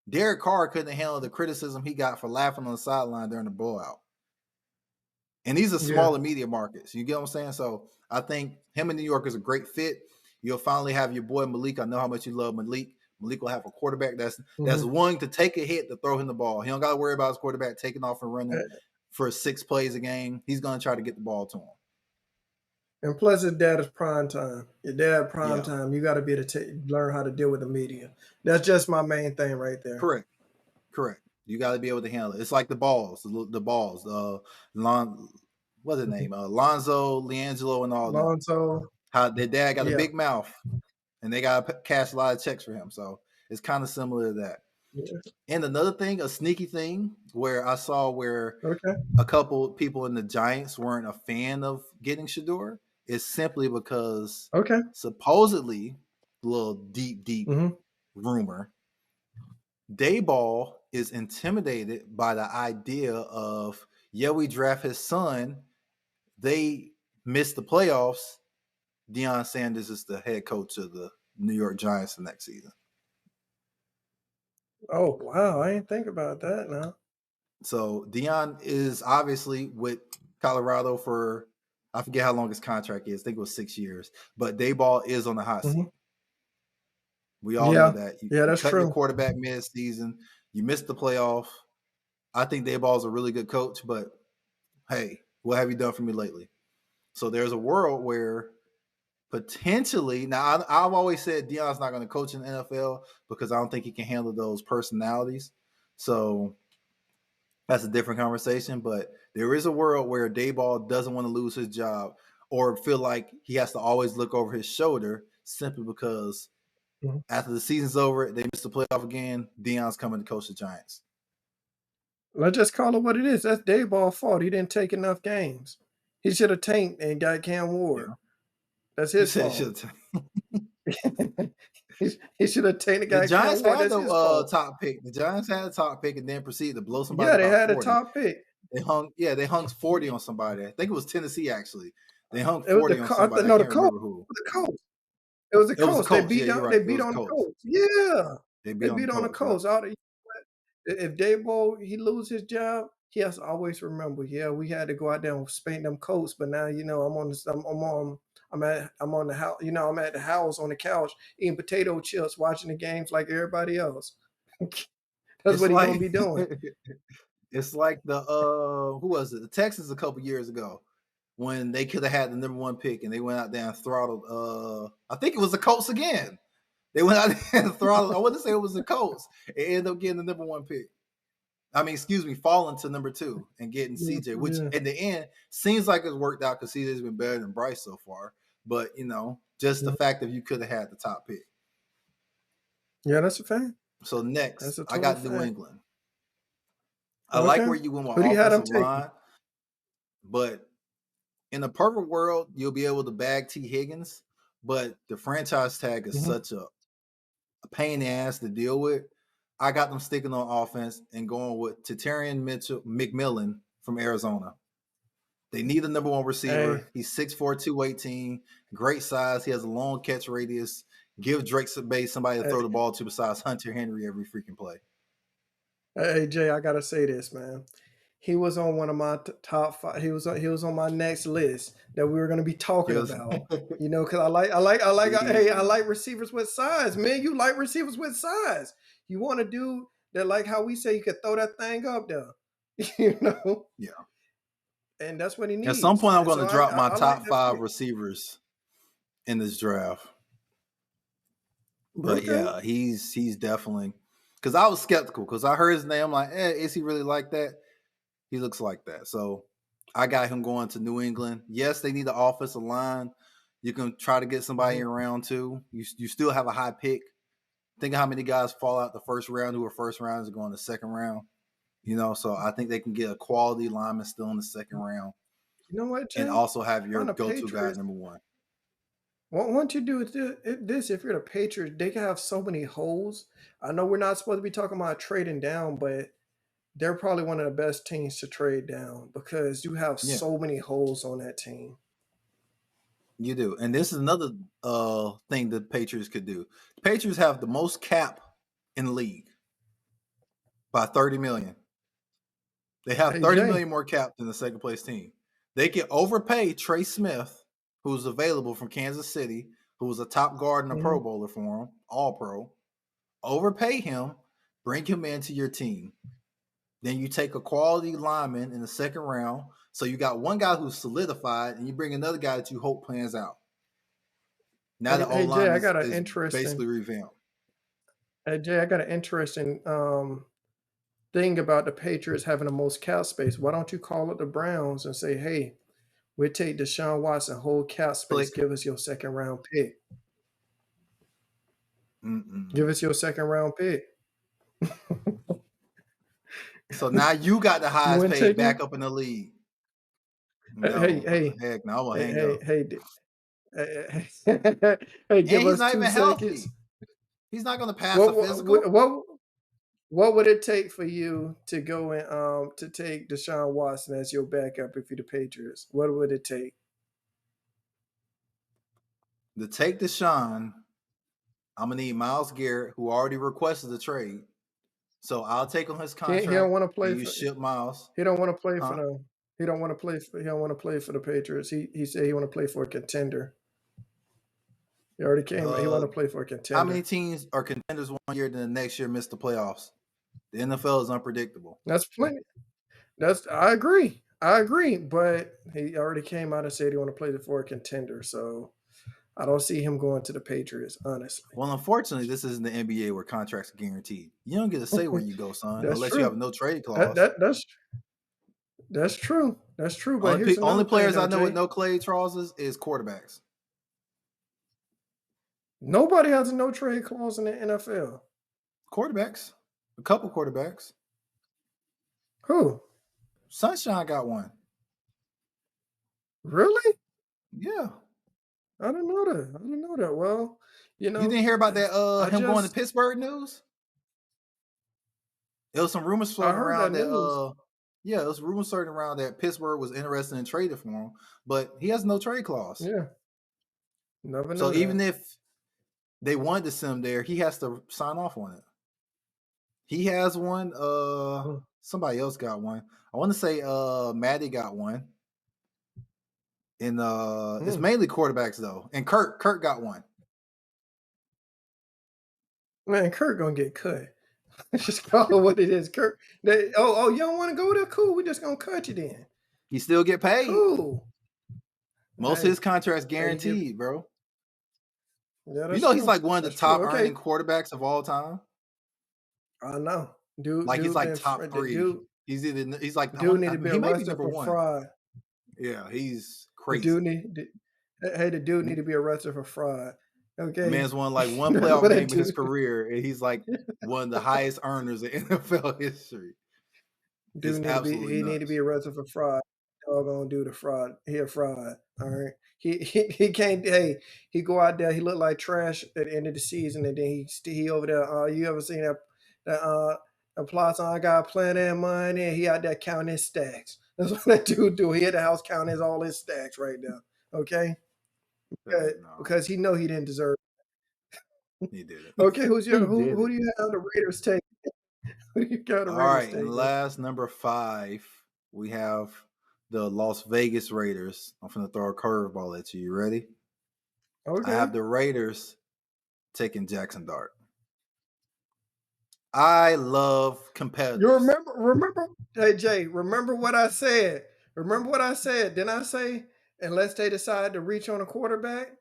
Derek Carr couldn't handle the criticism he got for laughing on the sideline during the blowout. And these are smaller media markets. You get what I'm saying? So I think him in New York is a great fit. You'll finally have your boy Malik. I know how much you love Malik. Malik will have a quarterback that's willing to take a hit to throw him the ball. He don't got to worry about his quarterback taking off and running for 6 plays a game. He's going to try to get the ball to him. And plus, his dad is prime time. Your dad prime time. You got to be able to learn how to deal with the media. That's just my main thing right there. Correct. You got to be able to handle it. It's like the balls. What's his name? Lonzo, Leangelo, and all that. How their dad got a big mouth, and they got to cash a lot of checks for him. So it's kind of similar to that. Yeah. And another thing, a sneaky thing, where I saw where a couple people in the Giants weren't a fan of getting Shador is simply because supposedly, a little deep rumor, Daboll is intimidated by the idea of, we draft his son. They missed the playoffs. Deion Sanders is the head coach of the New York Giants the next season. Oh, wow. I didn't think about that now. So Deion is obviously with Colorado for, I forget how long his contract is. I think it was 6 years. But Daboll is on the hot seat. We all know that. That's cut true. your quarterback mid-season. You missed the playoff. I think Daboll is a really good coach, but hey, what have you done for me lately? So there's a world where potentially, now I've always said Deion's not going to coach in the NFL because I don't think he can handle those personalities. So that's a different conversation, but there is a world where Daboll doesn't want to lose his job or feel like he has to always look over his shoulder simply because Mhm. After the season's over, they miss the playoff again. Deion's coming to coach the Giants. Let's just call it what it is. That's Dayball's fault. He didn't take enough games. He should have tanked and got Cam Ward. Yeah. That's You his said fault. shit. He should have tanked and The got Giants Cam Ward. had That's the his fault. top pick. The Giants had the top pick and then proceeded to blow somebody Yeah, they about had a 40. top pick. They hung 40 on somebody. I think it was Tennessee actually. They hung It was 40 the on Co- I somebody. thought- I no, the can't Colts. remember who. The Colts. It was the It was the Colts. They Colts. beat Yeah, you're on. right. They It beat was on the Colts. Colts. Yeah, They they beat on the yeah. Colts. If Dayball he lose his job, he has to always remember. Yeah, we had to go out there and spank them Colts, but now I'm on this. I'm on the house. I'm at the house on the couch eating potato chips, watching the games like everybody else. That's It's what he's like gonna be doing. it's like the who was it? The Texans a couple years ago when they could have had the number 1 pick and they went out there and throttled I think it was the Colts again. They went out there and throttled. I wouldn't say it was the Colts. It ended up getting the number 1 pick. I mean, falling to number 2 and getting CJ, which in the end seems like it's worked out because CJ's been better than Bryce so far. But just the fact that you could have had the top pick. Yeah, that's a fact. So next, That's a I got total New fact. England. I like Okay. where you went with Who do you have them offensive taking? line, but in a perfect world, you'll be able to bag T. Higgins, but the franchise tag is such a pain in the ass to deal with. I got them sticking on offense and going with Tatarian McMillan from Arizona. They need a number 1 receiver. Hey. He's 6'4", 218, great size. He has a long catch radius. Give Drake Bay somebody to throw the ball to besides Hunter Henry every freaking play. Hey Jay, I gotta say this, man. He was on one of my top 5. He was on my next list that we were gonna be talking about. Because I like receivers with size, man. You like receivers with size. You want a dude that, like how we say, you could throw that thing up there. Yeah. And that's what he needs. At some point, I'm going to drop my top like 5 receivers in this draft. But yeah, he's definitely, because I was skeptical because I heard his name. I'm like, is he really like that? He looks like that. So I got him going to New England. Yes, they need the offensive line. You can try to get somebody in round 2. You still have a high pick. Think of how many guys fall out the first round who are first rounds and go in the second round. So I think they can get a quality lineman still in the second round. You know what, Jay? And also have your go-to guy number 1. What won't you do this? If you're the Patriots, they can have so many holes. I know we're not supposed to be talking about trading down, but they're probably one of the best teams to trade down because you have so many holes on that team. You do. And this is another thing the Patriots could do. The Patriots have the most cap in the league by $30 million. They have $30 million more cap than the second place team. They can overpay Trey Smith, who's available from Kansas City, who was a top guard and a Pro Bowler for him, all pro. Overpay him, bring him into your team. Then you take a quality lineman in the second round. So you got one guy who's solidified, and you bring another guy that you hope plans out. Now the O-line is basically revamped. Hey, Jay, I got an interesting thing about the Patriots having the most cap space. Why don't you call it the Browns and say, hey, we'll take Deshaun Watson, whole cap space, give us your second round pick. Give us your second round pick. So now you got the highest paid backup in the league. No, heck, no, I'm gonna hang up. Hey, give us 2 seconds. Healthy. He's not gonna pass a physical. What would it take for you to go and to take Deshaun Watson as your backup if you're the Patriots? What would it take? To take Deshaun, I'm gonna need Myles Garrett, who already requested the trade. So I'll take on his contract. He don't want to play. You ship Myles. He don't want to play for the. He don't want to play. He don't want to play for the Patriots. He said he want to play for a contender. He already came. He want to play for a contender. How many teams are contenders 1 year, then the next year miss the playoffs? The NFL is unpredictable. That's plenty. I agree. But he already came out and said he want to play for a contender. So I don't see him going to the Patriots, honestly. Well, unfortunately, this isn't the NBA where contracts are guaranteed. You don't get to say where you go, son, unless you have no trade clause. That's true. That's true. But only players I know with no trade clauses is quarterbacks. Nobody has a no trade clause in the NFL. Quarterbacks, a couple quarterbacks. Who? Sunshine got one. Really? Yeah. I didn't know that. I didn't know that. Well, you You know, didn't hear about that I him going to just Pittsburgh news? There was some rumors I floating heard around that that news. yeah, it was rumors floating around that Pittsburgh was interested in trading for him, but he has no trade clause. Yeah, never So knew even that. if they wanted to send him there, he has to sign off on it. He has one. Hmm. Somebody else got one. I want to say Maddie got one. And it's Hmm. mainly quarterbacks though. And Kurt got one. Man, Kurt gonna get cut. It's just call it what it is. Kurt. You don't want to go there? Cool. We just gonna cut you then. He still get paid. Cool. Most of Hey, his contracts hey, guaranteed, bro. yeah, You that's know he's true. like one of the That's true. top Okay, earning quarterbacks of all time. I know. Dude, Like he's dude, like top the 3. He's like dude need to be he might be arrested number for 1. fraud. Yeah, he's The dude crazy. hey, the dude need to be arrested for fraud. The Okay, man's won like one what playoff that game in his dude? career, and he's like one of the highest earners in NFL history. It's Dude absolutely he need to nuts. be arrested for fraud. Doggone do the fraud. He a fraud. All right. He can't. Hey, he go out there. He look like trash at the end of the season, and then he over there. You ever seen that plots on? I got plenty of money. And he out there counting his stacks. That's what that dude do. He at the house counting all his stacks right now. Okay, No, because he know he didn't deserve. he did it. Okay, He did who it. do you have the Raiders take? Who do you got the All Raiders right, and taking? last number 5, we have the Las Vegas Raiders. I'm gonna throw a curveball at you. You ready? I have Okay. the Raiders taking Jackson Dart. I love You competitors. remember, hey Jay, remember what I said. Remember what I said. Didn't I say unless they decide to reach on a quarterback?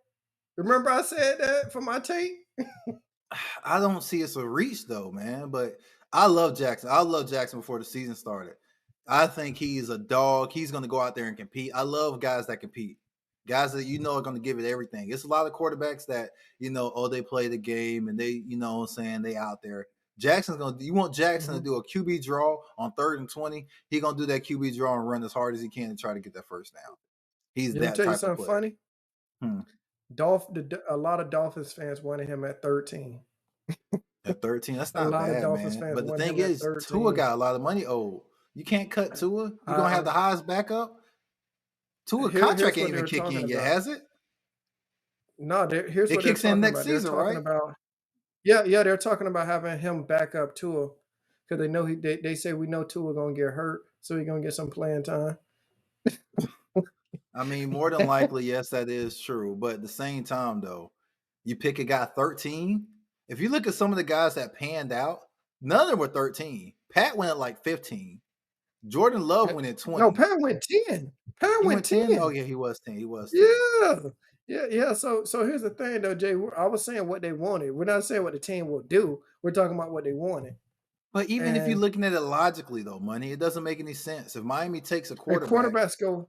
Remember I said that for my tape? I don't see it's a reach though, man. But I love Jackson. I love Jackson before the season started. I think he's a dog. He's going to go out there and compete. I love guys that compete. Guys that you know are going to give it everything. It's a lot of quarterbacks that, they play the game and they, what I'm saying, they out there. Jackson's going to, you want Jackson to Mhm. do a QB draw on 3rd and 20. He's going to do that QB draw and run as hard as he can to try to get that first down. He's Let me that tell you type of something player. funny. Hmm. A lot of Dolphins fans wanted him at 13. At 13, that's A not lot of bad, Dolphins man. fans But the wanted thing him at is, Tua 13. got a lot of money owed. You can't cut Tua. You're gonna have I, the highest backup. Tua here's contract ain't what even they're kick talking in yet, about. has it? No, here's It what they're kicks in talking next about. They're season, talking right? about yeah, they're talking about having him back up Tua because they know they say we know Tua gonna get hurt, so he's gonna get some playing time. I mean, more than likely, yes, that is true. But at the same time, though, you pick a guy 13. If you look at some of the guys that panned out, none of them were 13. Pat went at like 15. Jordan Love went at No, 20. Pat went 10. Pat He went went 10. Oh 10. yeah, he was 10. He was 10. Yeah. Yeah. So here's the thing though, Jay. I was saying what they wanted. We're not saying what the team will do. We're talking about what they wanted. But even if you're And looking at it logically, though, money, it doesn't make any sense. If Miami takes a and quarterback, quarterbacks go.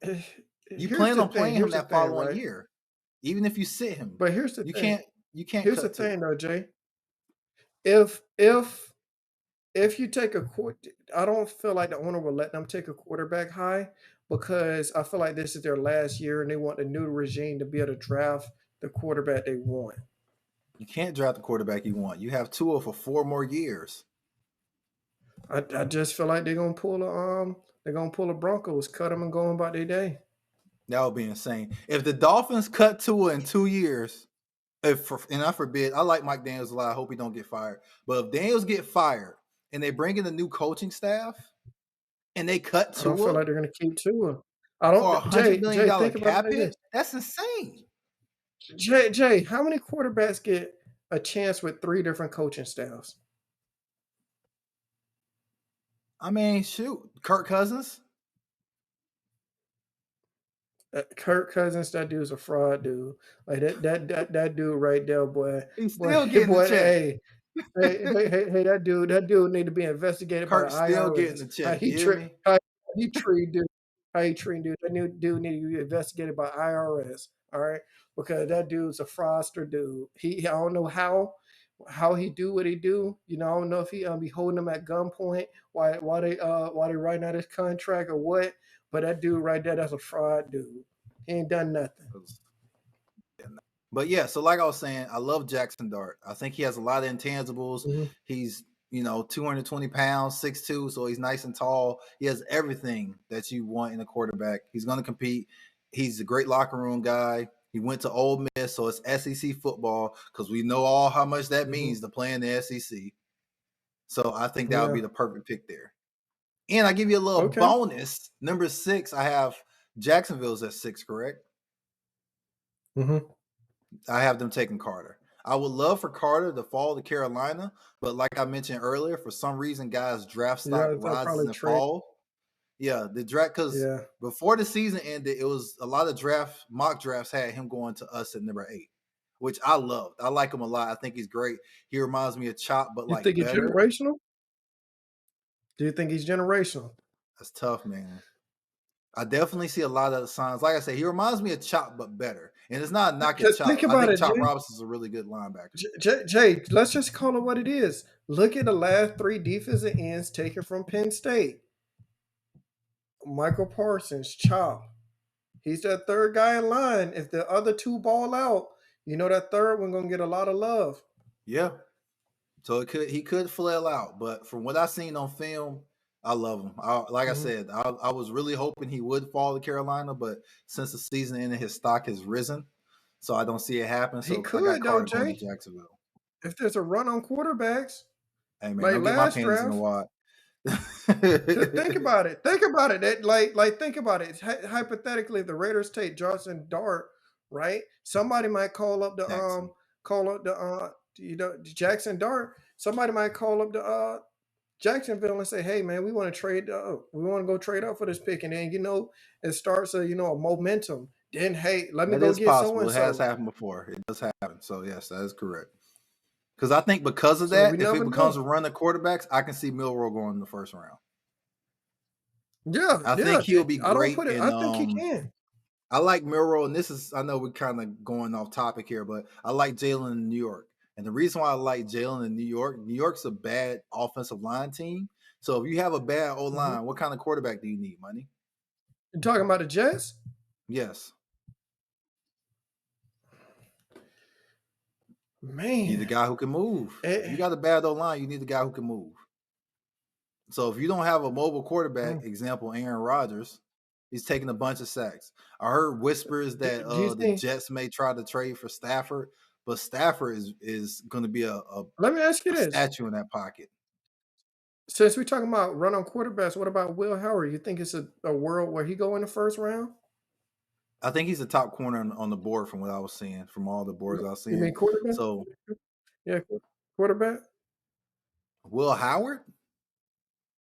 you Here's plan the on thing. playing him Here's the that thing, following right? year. Even if you sit him, But here's the you thing. can't Here's the cut to thing him. though, Jay. If you take I don't feel like the owner will let them take a quarterback high because I feel like this is their last year and they want the new regime to be able to draft the quarterback they want. You can't draft the quarterback you want. You have Tua for 4 more years. I just feel like they're gonna pull a Broncos, cut them and go on about their day. That would be insane. If the Dolphins cut Tua in 2 years, and I forbid, I like Mike Daniels a lot. I hope he don't get fired. But if Daniels get fired and they bring in a new coaching staff and they cut I don't feel Tua like they're gonna keep Tua. I for don't $100 Jay, million think about it cap like this. hit, that's insane. Jay, how many quarterbacks get a chance with 3 different coaching staffs? I mean, shoot, Kirk Cousins. Kirk Cousins, that dude's a fraud dude. Like that dude right there, boy. He's Boy, still getting the boy, check. hey, that dude need to be investigated by the Kirk's still IRS. getting the check. You hear me? How he treat dude. how he treating dude. That new dude need to be investigated by IRS. All right, because that dude's a fraudster dude. I don't know how he do what he do. You know, I don't know if he be holding them at gunpoint why they writing out his contract or what. But that dude right there, that's a fraud dude. He ain't done nothing. But yeah, so like I was saying, I love Jackson Dart. I think he has a lot of intangibles. He's 220 pounds, 6'2", so he's nice and tall. He has everything that you want in a quarterback. He's going to compete. He's a great locker room guy. He went to Ole Miss, so it's SEC football because we know all how much that means to play in the SEC. So I think that would be the perfect pick there. And I give you a little bonus. Number 6, I have Jacksonville's at 6, correct? I have them taking Carter. I would love for Carter to fall to Carolina, but like I mentioned earlier, for some reason, guys' draft stock rises and falls. Yeah, the draft, because before the season ended, it was a lot of mock drafts had him going to us at number 8, which I loved. I like him a lot. I think he's great. He reminds me of Chop, but you think he's generational? Do you think he's generational? That's tough, man. I definitely see a lot of the signs. Like I said, he reminds me of Chop, but better. And it's not knocking Chop. I think Chop Robinson's a really good linebacker. Jay, let's just call it what it is. Look at the last 3 defensive ends taken from Penn State. Michael Parsons, Chop. He's that third guy in line. If the other 2 ball out, that third one going to get a lot of love. Yeah. So he could flail out. But from what I've seen on film, I love him. I said, I was really hoping he would fall to Carolina, but since the season ended, his stock has risen, so I don't see it happen. So he could, though, Jay. Jacksonville. If there's a run on quarterbacks, hey man, don't get my panties in the wad. Think about it. Think about it. Think about it. Hypothetically, if the Raiders take Jackson Dart, right? Somebody might call up the Jackson Dart. Somebody might call up the Jacksonville and say, "Hey, man, we want to trade. We want to go trade up for this pick." And then it starts a momentum. Then hey, let me go get so and so. It has happened before. It does happen. So yes, that is correct. Because I think because of that, if it becomes a run of quarterbacks, I can see Milroe going in the first round. Yeah, I think he'll be great. I think he can. I like Milroe, and I know we're kind of going off topic here, but I like Jalen in New York. And the reason why I like Jalen in New York's a bad offensive line team. So if you have a bad O-line, what kind of quarterback do you need, Money? You're talking about the Jets? Yes. Man. You need a guy who can move. If you got a bad O-line, you need a guy who can move. So if you don't have a mobile quarterback, example, Aaron Rodgers, he's taking a bunch of sacks. I heard whispers that the Jets may try to trade for Stafford. But Stafford is going to be a let me ask you this statue in that pocket. Since we're talking about run on quarterbacks, what about Will Howard? You think it's a world where he go in the first round? I think he's a top corner on the board from what I was seeing, from all the boards I've seen. You mean quarterback? So, yeah, quarterback. Will Howard?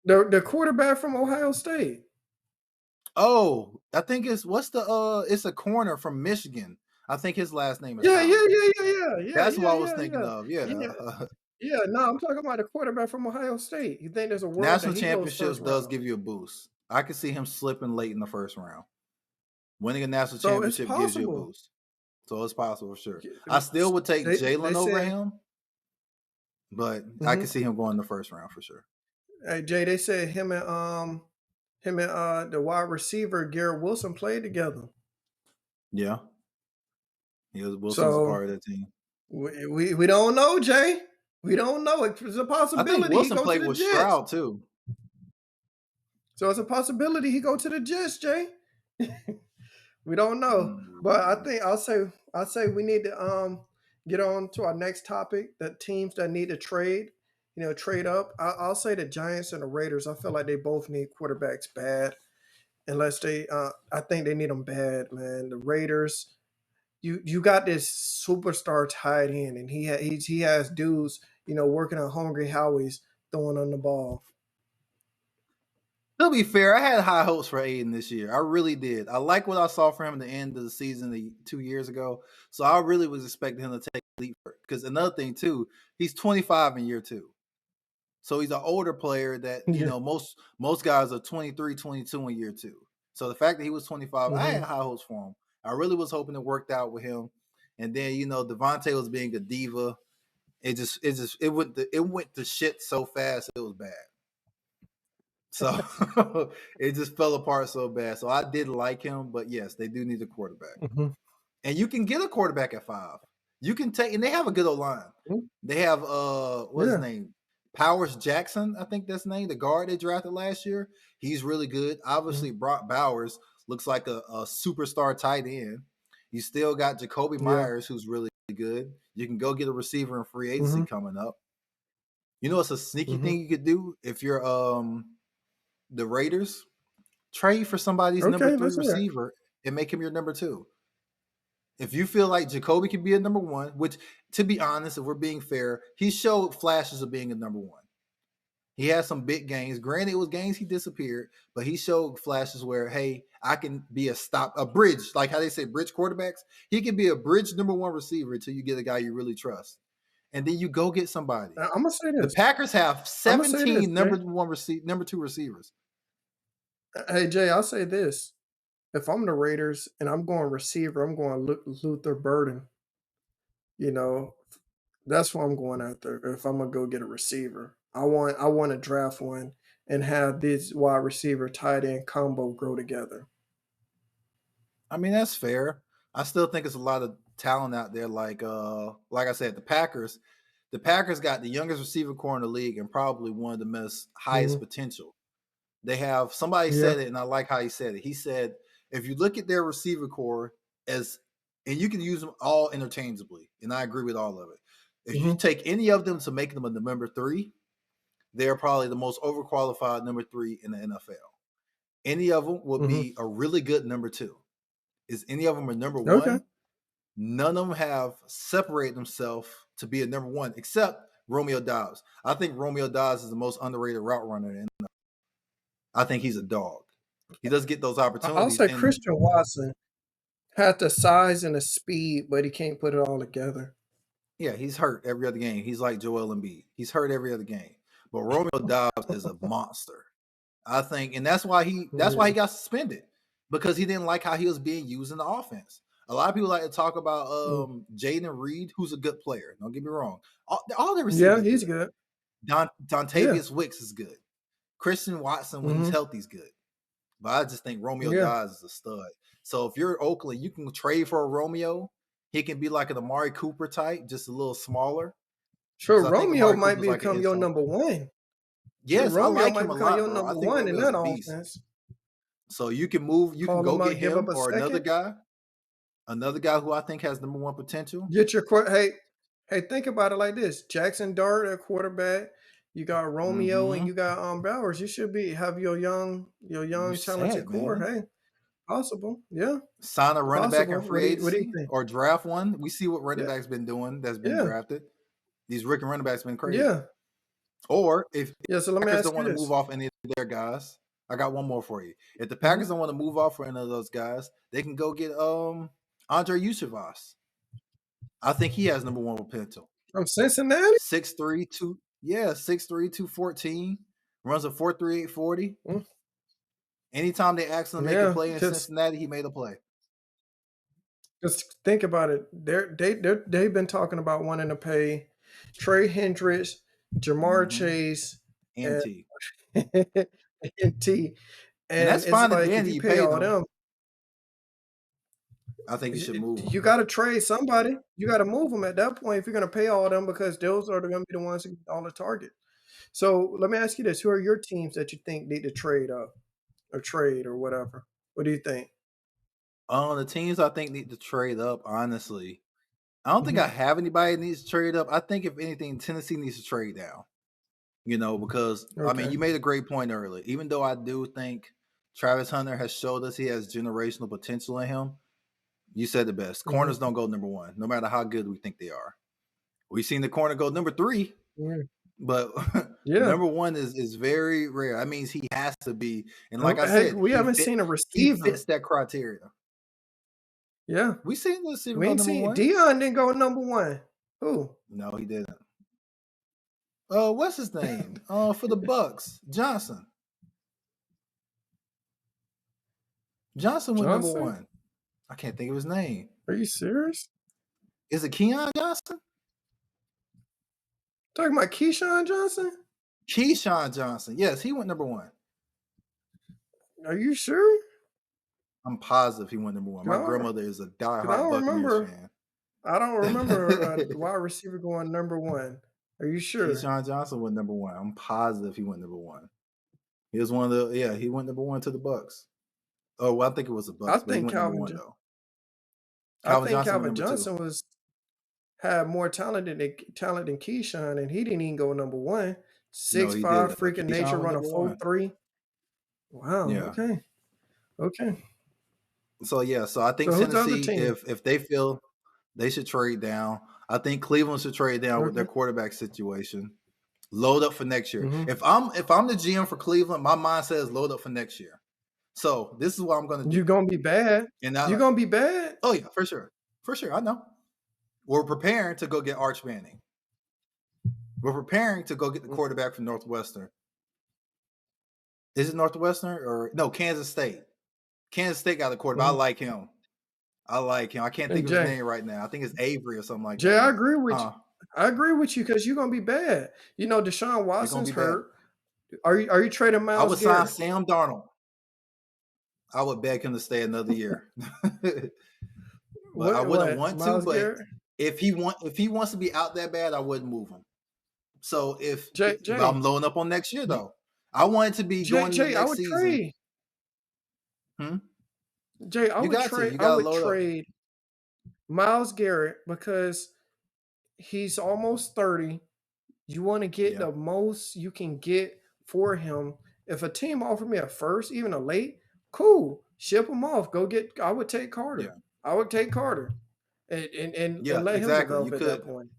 The quarterback from Ohio State. Oh, I think it's it's a corner from Michigan. I think his last name is Yeah. That's what I was thinking of. Yeah. No, I'm talking about the quarterback from Ohio State. You think there's a world national championships does give you a boost. I could see him slipping late in the first round. Winning a national championship gives you a boost. So it's possible for sure. I still would take Jalen over him, but I could see him going in the first round for sure. Hey Jay, they said him and the wide receiver Garrett Wilson played together. Yeah. Wilson's a part of that team. We don't know, Jay. We don't know. It's a possibility. I think Wilson played with Stroud too. So it's a possibility he go to the Jets, Jay. We don't know, but I think I'll say we need to get on to our next topic. The teams that need to trade, trade up. I'll say the Giants and the Raiders. I feel like they both need quarterbacks bad, unless they. I think they need them bad, man. The Raiders. You got this superstar tight end, and he has dudes, working on Hungry Howies throwing on the ball. To be fair, I had high hopes for Aiden this year. I really did. I like what I saw from him at the end of the season 2 years ago. So I really was expecting him to take a leap. Because another thing, too, he's 25 in year 2. So he's an older player that, most guys are 23, 22 in year 2. So the fact that he was 25, I had Mhm. high hopes for him. I really was hoping it worked out with him. And then Devontae was being a diva. It went to shit so fast it was bad. So it just fell apart so bad. So I did like him, but yes, they do need a quarterback. Mhm. And you can get a quarterback at 5. You can take, and they have a good O-line. Mhm. They have what's his Yeah. name? Powers Jackson, I think that's his name, the guard they drafted last year. He's really good. Obviously, Brock Bowers looks like a superstar tight end. You still got Jacoby Yeah. Myers, who's really good. You can go get a receiver in free agency Mhm. coming up. You know, it's a sneaky Mhm. thing you could do if you're the Raiders. Trade for somebody's number Okay, 3 let's hear it. receiver and make him your number 2. If you feel like Jacoby can be a number 1, which, to be honest, if we're being fair, he showed flashes of being a number 1. He had some big games. Granted, it was games he disappeared, but he showed flashes where, hey, I can be a bridge, like how they say bridge quarterbacks. He can be a bridge number 1 receiver until you get a guy you really trust. And then you go get somebody. I'm gonna say The this. Packers have I'm gonna say this, 17 Jay. number 2 receivers. Hey Jay, I'll say this. If I'm the Raiders and I'm going receiver, I'm going Luther Burden. You know, that's what I'm going after. If I'm gonna go get a receiver, I want to draft one and have this wide receiver tight end combo grow together. I mean, that's fair. I still think it's a lot of talent out there. Like I said, the Packers got the youngest receiver core in the league and probably one of the most highest Mhm. potential. They have somebody Yeah. said it, and I like how he said it. He said, if you look at their receiver core and you can use them all interchangeably, and I agree with all of it. If you Mhm. take any of them to make them a number 3, they're probably the most overqualified number 3 in the NFL. Any of them would Mhm. be a really good number 2. Is any of them a number Okay. 1? None of them have separated themselves to be a number 1 except Romeo Doubs. I think Romeo Doubs is the most underrated route runner. And I think he's a dog. He does get those I'll opportunities. say And Christian Watson had the size and the speed, but he can't put it all together. yeah, he's hurt every other game. He's like Joel Embiid. He's hurt every other game. But Romeo Doubs is a monster. I think, and that's why he Yeah. got suspended, because he didn't like how he was being used in the offense. A lot of people like to talk about Mm. Jaden Reed, who's a good player. Don't get me wrong. All the Yeah, receivers he's good. good. Yeah. Dontavius Wicks is good. Christian Watson, when he's Mhm. healthy, is good. But I just think Romeo Yeah. Doubs is a stud. So if you're Oakland, you can trade for a Romeo. He can be like an Amari Cooper type, just a little smaller. Sure, Because I think Romeo Amari might Cooper's like an become your inside. number one. Sure, Yes, I Romeo like might him a become lot, your bro. I number think one in Romeo's that a beast. offense. So you can Call go him get out, give up him a or another second. guy who I think has number 1 potential. Get your hey, think about it like this: Jackson Dart at quarterback. You got Romeo and Mm-hmm. you got Bowers. You should have your You young talented said, core. man. Hey, possible. Yeah, Sign a running back in possible. free What do you agency think? or draft one. We see what running Yeah, backs been doing that's been yeah, drafted. These rookie running backs been crazy. yeah, Or if yeah. So let me Packers ask don't you want to move this. off any of their guys, I got one more for you. If the Mhm. Packers don't want to move off for any of those guys, they can go get Andre Yusufas. I think he has number 1 potential. From Cincinnati? 6'3", 6'3", 214, runs a 4.38 40. Mm, Anytime they asked him to make a yeah, play in because Cincinnati, he made a play. just think about it. They've been talking about wanting to pay Trey Hendricks, Jamar Mm-hmm. Chase, And and T. and T. And And that's it's fine and like if dandy. you You pay paid all them. them, I think you should move them. you got to trade somebody. You got to move them at that point if you're going to pay all them because those are going to be the ones who get all the target. So let me ask you this: who are your teams that you think need to trade up or trade or whatever? What do you think? The teams I think need to trade up, honestly. I don't think Mhm. I have anybody that needs to trade up. I think if anything, Tennessee needs to trade down. Because I mean, Okay. you made a great point earlier. Even though I do think Travis Hunter has showed us he has generational potential in him, you said the best. Mhm. Corners don't go number 1, no matter how good we think they are. We've seen the corner go number 3, Yeah. but Yeah. number 1 is very rare. That means he has to be. And like I Heck, said, we haven't seen a he receiver. fits that criteria. Yeah. We seen the receiver We go ain't number seen 1. Dion didn't go number one. Who? No, he didn't. What's his name? For the Bucks, Johnson. Johnson went number Johnson? one. I can't think of his name. Are you serious? Is it Keon Johnson? Talking about Keyshawn Johnson? Keyshawn Johnson. Yes, he went number one. Are you sure? I'm positive he went number one. My No, grandmother is a diehard I don't Buccaneers remember. fan. I don't remember a wide receiver going number one. Are you sure? Keyshawn Johnson went number one. I'm positive he went number one. He was one of the he went number one to the Bucks. Oh, well, I think it was the Bucks, but he think went number Calvin. one though. I think went Calvin number two. Johnson had more talent than Keyshawn, and he didn't even go number one. 6'5", didn't. freaking Keyshawn nature, went run a number one. 4.3. Wow. Yeah. Okay. So so I think So who's the other Tennessee, team? if they feel they should trade down, I think Cleveland should trade down with their quarterback situation. Load up for next year. Mhm. If I'm the GM for Cleveland, my mindset is load up for next year. So this is what I'm gonna do. You're gonna be bad. And You're gonna be bad. Oh yeah, for sure. For sure. I know. We're preparing to go get Arch Manning. We're preparing to go get the quarterback from Northwestern. Is it Northwestern or no, Kansas State? Kansas State got a quarterback. Mhm. I like him. I can't think of his name right now. I think it's Avery or something like Jay, that. I agree with you. I agree with you because you're gonna be bad. You know, Deshaun Watson's hurt. Are you trading Myles I would Garrett? sign Sam Darnold. I would beg him to stay another year. But I wouldn't want to. Myles But Garrett? if he wants to be out that bad, I wouldn't move him. So if Jay, I'm loading up on next year though, I want it to be going into the next season. Trade. Jay, I would trade Myles Garrett because he's almost 30. You want to get the most you can get for him. If a team offered me a first, even a late, cool. Ship him off. I would take Carter. Yeah. I would take Carter. And let him develop at that point.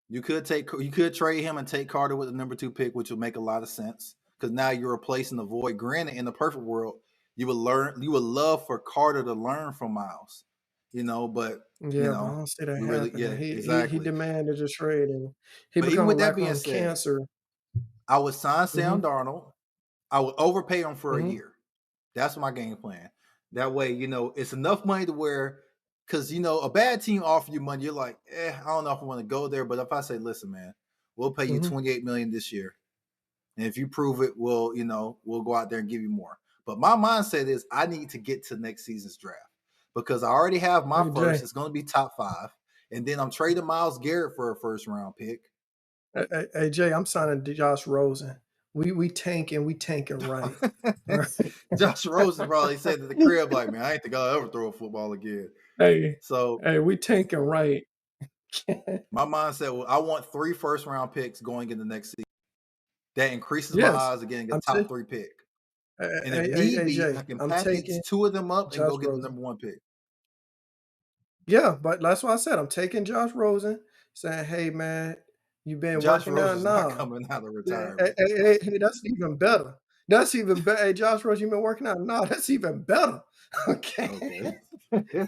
You could trade him and take Carter with the number 2 pick, which would make a lot of sense. Because now you're replacing the void. Granted, in the perfect world, you would love for Carter to learn from Myles. But I don't see that really, happening. exactly. He demanded a trade, and he but became with that like being on said, cancer. I would sign Sam Darnold. I would overpay him for a year. That's my game plan. That way, it's enough money to where, because a bad team offer you money, you're like, I don't know if I want to go there. But if I say, listen, man, we'll pay you $28 million this year, and if you prove it, we'll go out there and give you more. But my mindset is I need to get to next season's draft because I already have my first. It's going to be top 5, and then I'm trading Myles Garrett for a first round pick. Hey Jay, I'm signing Josh Rosen. We tanking right. Josh Rosen probably said to the crib like, man, I ain't think I'll ever throw a football again. Hey, so we tanking right. My mindset was I want 3 first round picks going in the next season. That increases my odds of getting a top 3 pick. And if need be, I can package 2 of them up and go get the number 1 pick. Yeah, but that's why I said I'm taking Josh Rosen, saying, hey man, you've been Josh working Rosen's out now. Not coming out of retirement. Hey, that's even better. That's even better. Hey, Josh Rosen, you've been working out now. That's even better. Okay. You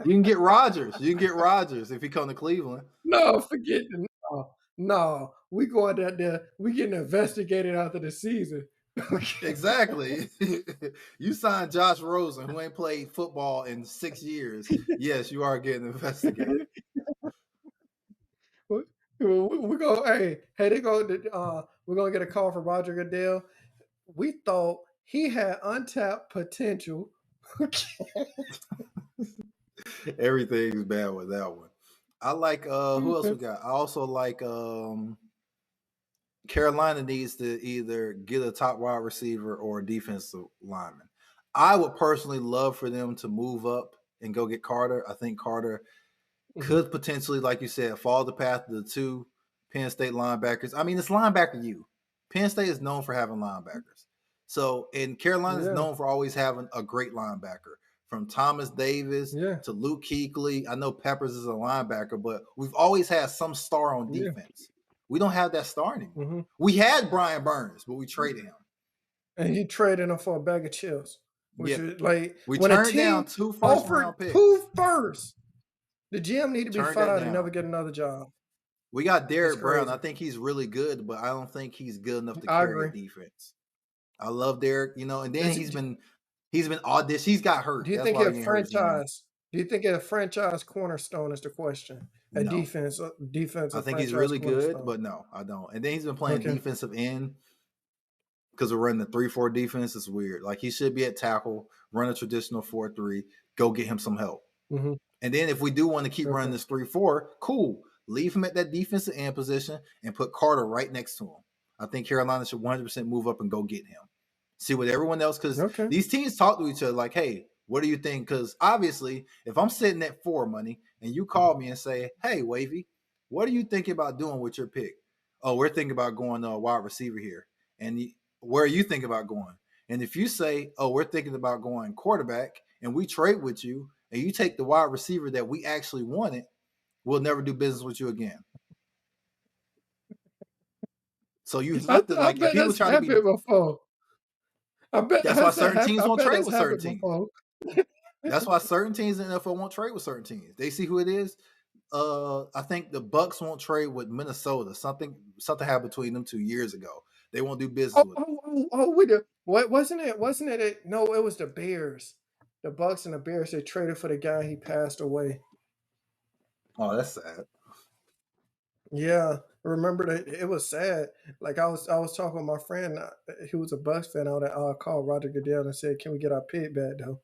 can get Rodgers. You can get Rodgers if he come to Cleveland. No, forget it. No. We going out there. We getting investigated after the season. Okay. Exactly. You signed Josh Rosen, who ain't played football in 6 years. Yes, you are getting investigated. We're going. They go. We're gonna get a call from Roger Goodell. We thought he had untapped potential. Everything's bad with that one. I like. Who else we got? I also like. Carolina needs to either get a top wide receiver or a defensive lineman. I would personally love for them to move up and go get Carter. I think Carter could potentially, like you said, follow the path of the 2 Penn State linebackers. I mean, it's linebacker U. Penn State is known for having linebackers. So, and Carolina is known for always having a great linebacker. From Thomas Davis to Luke Kuechly. I know Peppers is a linebacker, but we've always had some star on defense. We don't have that star anymore. We had Brian Burns, but we traded him. And he traded him for a bag of chips. Which is like we when turned a team down 2 first round picks. 2 first. The GM need to be fired and never get another job. We got Derek Brown. I think he's really good, but I don't think he's good enough to carry a defense. I love Derek, and then he's He's been audition. He's got hurt. Do you That's think why a he ain't hurt his hand. franchise? Do you think a franchise cornerstone is the question? A No. defensive I think he's franchise really good, cornerstone. but no, I don't. And then he's been playing Okay. defensive end because we're running the 3-4 defense. It's weird. Like he should be at tackle, run a traditional 4-3, go get him some help. Mm-hmm. And then if we do want to keep Okay. running this 3-4, cool. Leave him at that defensive end position and put Carter right next to him. I think Carolina should 100% move up and go get him. See what everyone else, because Okay. these teams talk to each other like, hey, what do you think? Because obviously, if I'm sitting at 4 money and you call me and say, hey, Wavy, what are you thinking about doing with your pick? Oh, we're thinking about going to a wide receiver here. And where are you thinking about going? And if you say, oh, we're thinking about going quarterback, and we trade with you, and you take the wide receiver that we actually wanted, we'll never do business with you again. So you have to, like, if people that's try to be, happened before. I bet that's why certain teams won't trade with certain teams. before. That's why certain teams in the NFL won't trade with certain teams. They see who it is. I think the Bucks won't trade with Minnesota. Something happened between them 2 years ago. They won't do business with them. Wait. What wasn't it? Wasn't it? No, it was the Bears. The Bucks and the Bears. They traded for the guy. He passed away. Oh, that's sad. Yeah, remember that it was sad. Like I was talking with my friend. He was a Bucks fan. I called Roger Goodell and said, "Can we get our pick back though?"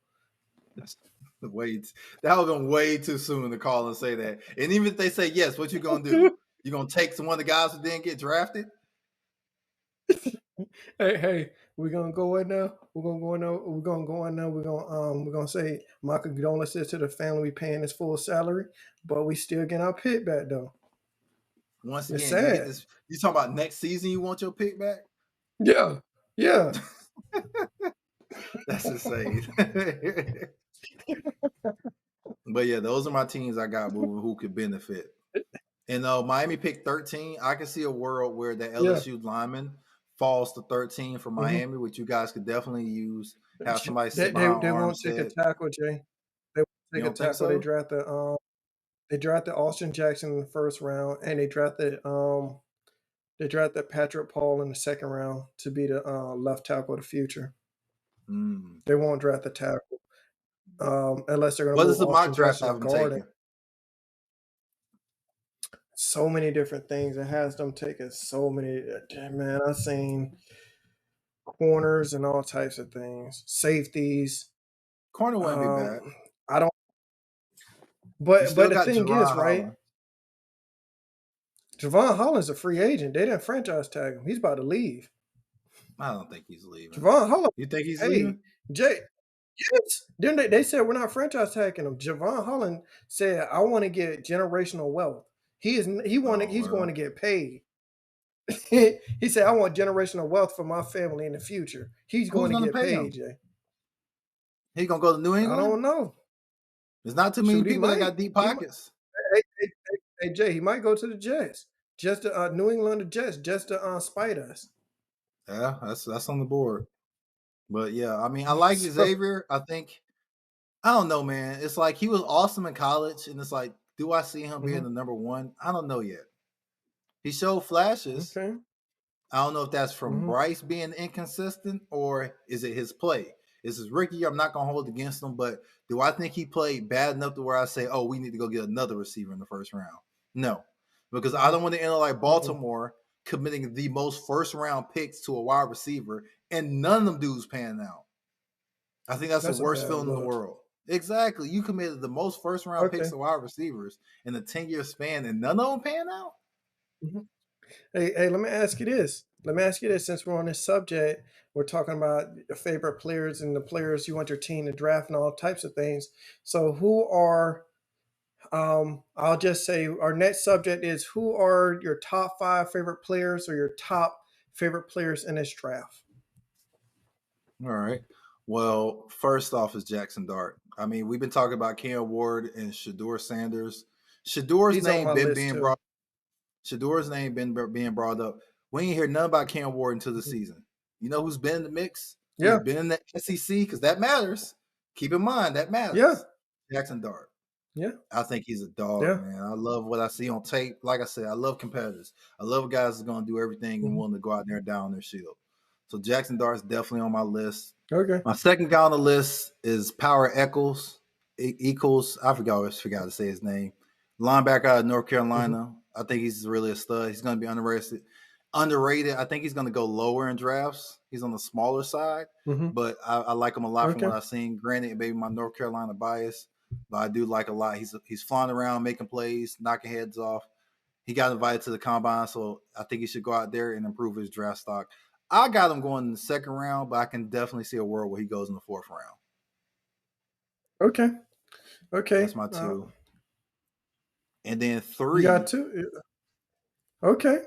That's the wait. That would have been way too soon to call and say that. And even if they say yes, what you gonna do? You gonna take one of the guys who didn't get drafted? Hey, we're gonna go in there. We're gonna go in there. We're gonna say my condolences to the family. We paying his full salary, but we still getting our pick back though. Once It's again, you get sad. this. You talking about next season? You want your pick back? Yeah. That's insane. But yeah, those are my teams I got moving who could benefit. And Miami picked 13. I can see a world where the LSU lineman falls to 13 for Miami, which you guys could definitely use. Have somebody sit behind They won't take a Armstead. tackle, Jay. They won't You take a don't think tackle. so? They drafted Austin Jackson in the first round, and they drafted Patrick Paul in the second round to be the left tackle of the future. They won't draft the tackle unless they're going to What move does the mock Austin draft Jackson have to them guard taking? it. So many different things. It has them taking so many. Man, I've seen corners and all types of things. Safeties. Corner wouldn't be bad. I don't. You But still the got thing Javon is, right? Holland. Javon Holland's a free agent. They didn't franchise tag him. He's about to leave. I don't think he's leaving. Javon Holland. You think he's Hey, leaving? Jay. Yes. Then they said we're not franchise tagging him. Javon Holland said, "I want to get generational wealth. He's going to get paid." He said, "I want generational wealth for my family in the future." He's going to gonna get pay him? paid, Jay. He gonna go to New I England? don't know. There's not too many Shoot, he people that might. got deep He might. pockets. Hey, Jay, he might go to the Jets. Just to New England, the Jets, just to spite us. Yeah, that's on the board. But yeah, I mean, I like Xavier. I don't know, man. It's like he was awesome in college, and it's like, do I see him being the number one? I don't know yet. He showed flashes. Okay. I don't know if that's from Bryce being inconsistent or is it his play. This is rookie year. I'm not gonna hold against him, but do I think he played bad enough to where I say, oh, we need to go get another receiver in the first round? No, because I don't want to end like Baltimore committing the most first round picks to a wide receiver and none of them dudes panning out. I think that's the worst feeling in the world. Exactly. You committed the most first round picks to wide receivers in a 10-year span and none of them pan out. Hey, let me ask you this. Since we're on this subject, we're talking about your favorite players and the players you want your team to draft and all types of things. So who are I'll just say our next subject is who are your top 5 favorite players or your top favorite players in this draft? All right. Well, first off is Jackson Dart. I mean, we've been talking about Cam Ward and Shedeur Sanders. Shedor's name been being brought. Shedor's name been being brought up. We ain't hear nothing about Cam Ward until the season. You know who's been in the mix? Yeah. Who's been in the SEC? Because that matters. Keep in mind, that matters. Yeah. Jackson Dart. Yeah. I think he's a dog, man. I love what I see on tape. Like I said, I love competitors. I love guys that's going to do everything and willing to go out there and down their shield. So Jackson Dart's definitely on my list. Okay. My second guy on the list is Power Eccles. Equals. I forgot to say his name. Linebacker out of North Carolina. I think he's really a stud. He's going to be underrated. I think he's going to go lower in drafts. He's on the smaller side, but I like him a lot from what I've seen. Granted, maybe my North Carolina bias, but I do like a lot. He's flying around, making plays, knocking heads off. He got invited to the combine, so I think he should go out there and improve his draft stock. I got him going in the second round, but I can definitely see a world where he goes in the fourth round. Okay. That's my two. And then three. You got two? Okay.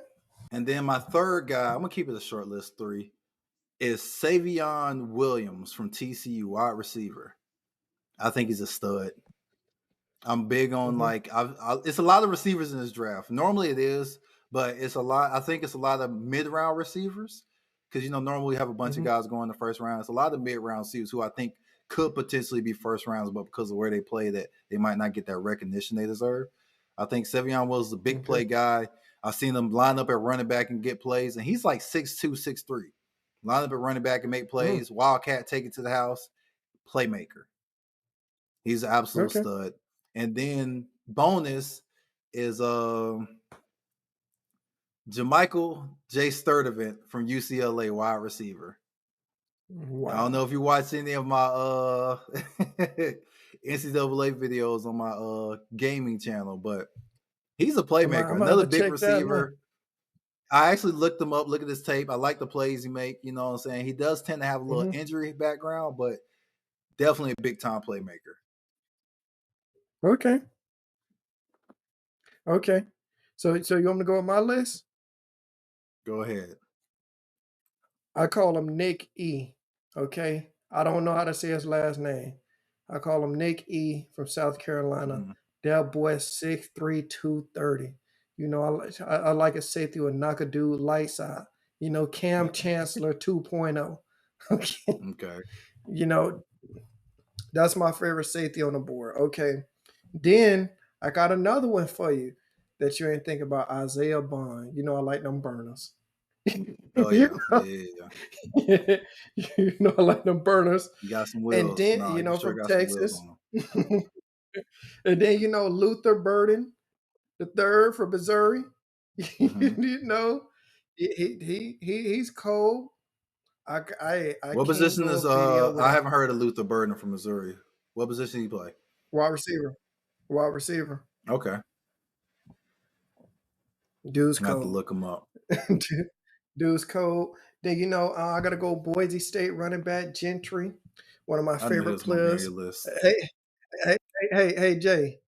And then my third guy, I'm going to keep it a short list, 3, is Savion Williams from TCU, wide receiver. I think he's a stud. I'm big on it's a lot of receivers in this draft. Normally it is, but it's a lot. I think it's a lot of mid-round receivers because, normally we have a bunch of guys going in the first round. It's a lot of mid-round receivers who I think could potentially be first rounds, but because of where they play, that they might not get that recognition they deserve. I think Savion Williams is a big play guy. I've seen him line up at running back and get plays, and he's like 6'2", 6'3". Line up at running back and make plays. Wildcat, take it to the house. Playmaker. He's an absolute stud. And then bonus is Jamichael J. Sturdivant from UCLA, wide receiver. Wow. I don't know if you watched any of my NCAA videos on my gaming channel, but he's a playmaker. Another big receiver. I actually looked him up, look at his tape. I like the plays he make, you know what I'm saying? He does tend to have a little injury background, but definitely a big-time playmaker. Okay. So you want me to go with my list? Go ahead. I call him Nick E. Okay. I don't know how to say his last name. I call him Nick E. from South Carolina. That boy 6'3", 230. I like a safety with knock a dude lights out. Cam Chancellor 2.0. Okay. That's my favorite safety on the board. Okay. Then I got another one for you that you ain't think about, Isaiah Bond. I like them burners. Oh, yeah. I like them burners. You got some wheels. And then, from Texas. And then, Luther Burden, the third from Missouri. He's cold. What position is I haven't heard of Luther Burden from Missouri. What position he play? Wide receiver. Okay. Dude's cold. I have to look him up. Dude's cold. Then I gotta go Boise State running back Gentry, one of my favorite players. Hey, Jay.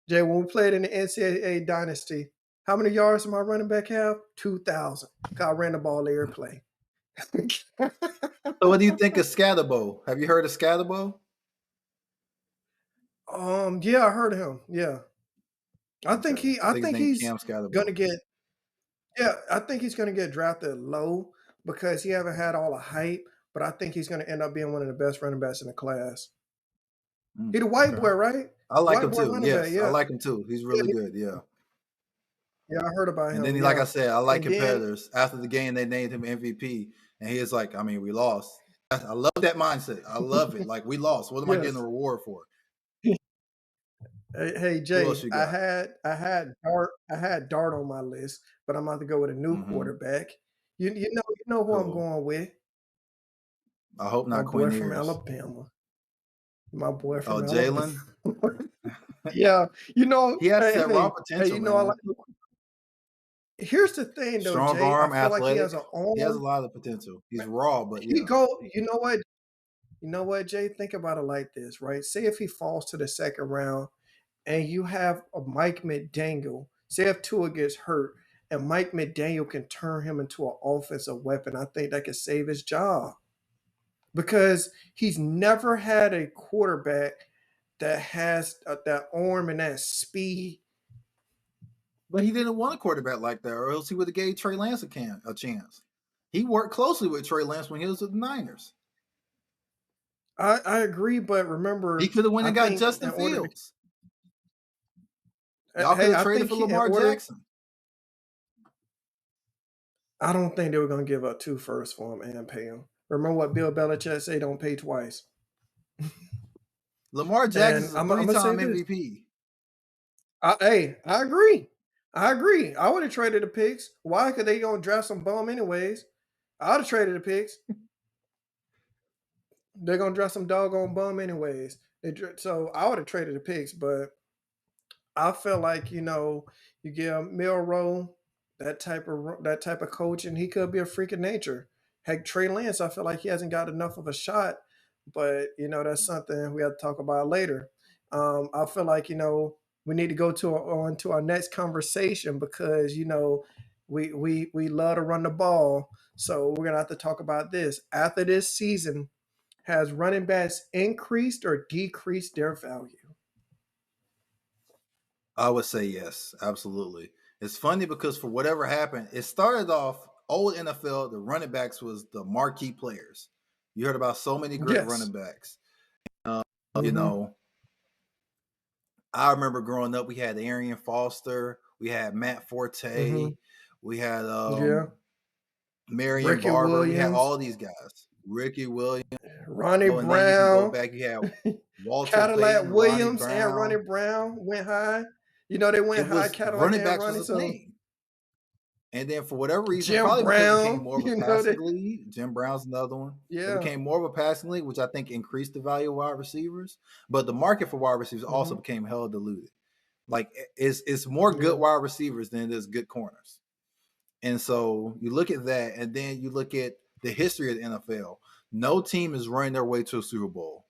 Jay, when we played in the NCAA Dynasty, how many yards did my running back have? 2,000. I ran the ball every play. So what do you think of Scatterbo? Have you heard of Scatterbo? Yeah, I heard of him. Yeah. I think he's gonna get drafted low because he haven't had all the hype, but I think he's gonna end up being one of the best running backs in the class. He's a white boy, right? I like him too. Yes, I like him too. He's really good. Yeah. Yeah, I heard about him. And then, like I said, I like competitors. After the game, they named him MVP, and he was like, we lost. I love that mindset. I love it. Like, we lost. What am I getting a reward for? Hey Jay, I had Dart on my list, but I'm about to go with a new quarterback. You know who I'm going with. I hope not Quinn from Alabama. My boy from Jalen. Yeah, he has that raw potential. I like. Here's the thing, though. Strong Jay, arm, I feel athletic. Like he has an arm. He has a lot of potential. He's raw, but You know what, Jay? Think about it like this, right? Say if he falls to the second round, and you have a Mike McDaniel. Say if Tua gets hurt, and Mike McDaniel can turn him into an offensive weapon, I think that could save his job. Because he's never had a quarterback that has that arm and that speed. But he didn't want a quarterback like that, or else he would have gave Trey Lance a chance. He worked closely with Trey Lance when he was with the Niners. I agree, but remember, he could have went and got Justin Fields. Y'all could have traded for Lamar Jackson. I don't think they were going to give up 2 firsts for him and pay him. Remember what Bill Belichick say? Don't pay twice. Lamar And Jackson's a I'm gonna say three-time this. MVP. Hey, I agree. I agree. I would have traded the picks. Why? Because they gonna draft some bum anyways. I would have traded the picks. They're gonna draft some doggone bum anyways. So I would have traded the picks, but I feel like you give Milroe that type of coach, and he could be a freak of nature. Heck, Trey Lance, I feel like he hasn't got enough of a shot, but that's something we have to talk about later. I feel like we need to go on to our next conversation because we love to run the ball, so we're gonna have to talk about this after this season. Has running backs increased or decreased their value? I would say yes, absolutely. It's funny because for whatever happened, it started off old NFL. The running backs was the marquee players. You heard about so many great Yes. running backs. You Mhm. know, I remember growing up, we had Arian Foster, we had Matt Forte, Mhm. we had Yeah. Marion Ricky Barber, we had Williams, all these guys. Ricky Williams, Ronnie and then you can go Brown, back. You had Walter Cadillac Payton, Ronnie Williams, and Ronnie Brown. Brown went high. They went It high, was Cadillac running and backs Ronnie. was a So thing. And then for whatever reason, Jim probably because it became Brown, more of a passing league. Jim Brown's another one. It yeah. became more of a passing league, which I think increased the value of wide receivers. But the market for wide receivers also Mhm. became hell diluted. Like it's more good Yeah. wide receivers than it is good corners. And so you look at that, and then you look at the history of the NFL. No team is running their way to a Super Bowl.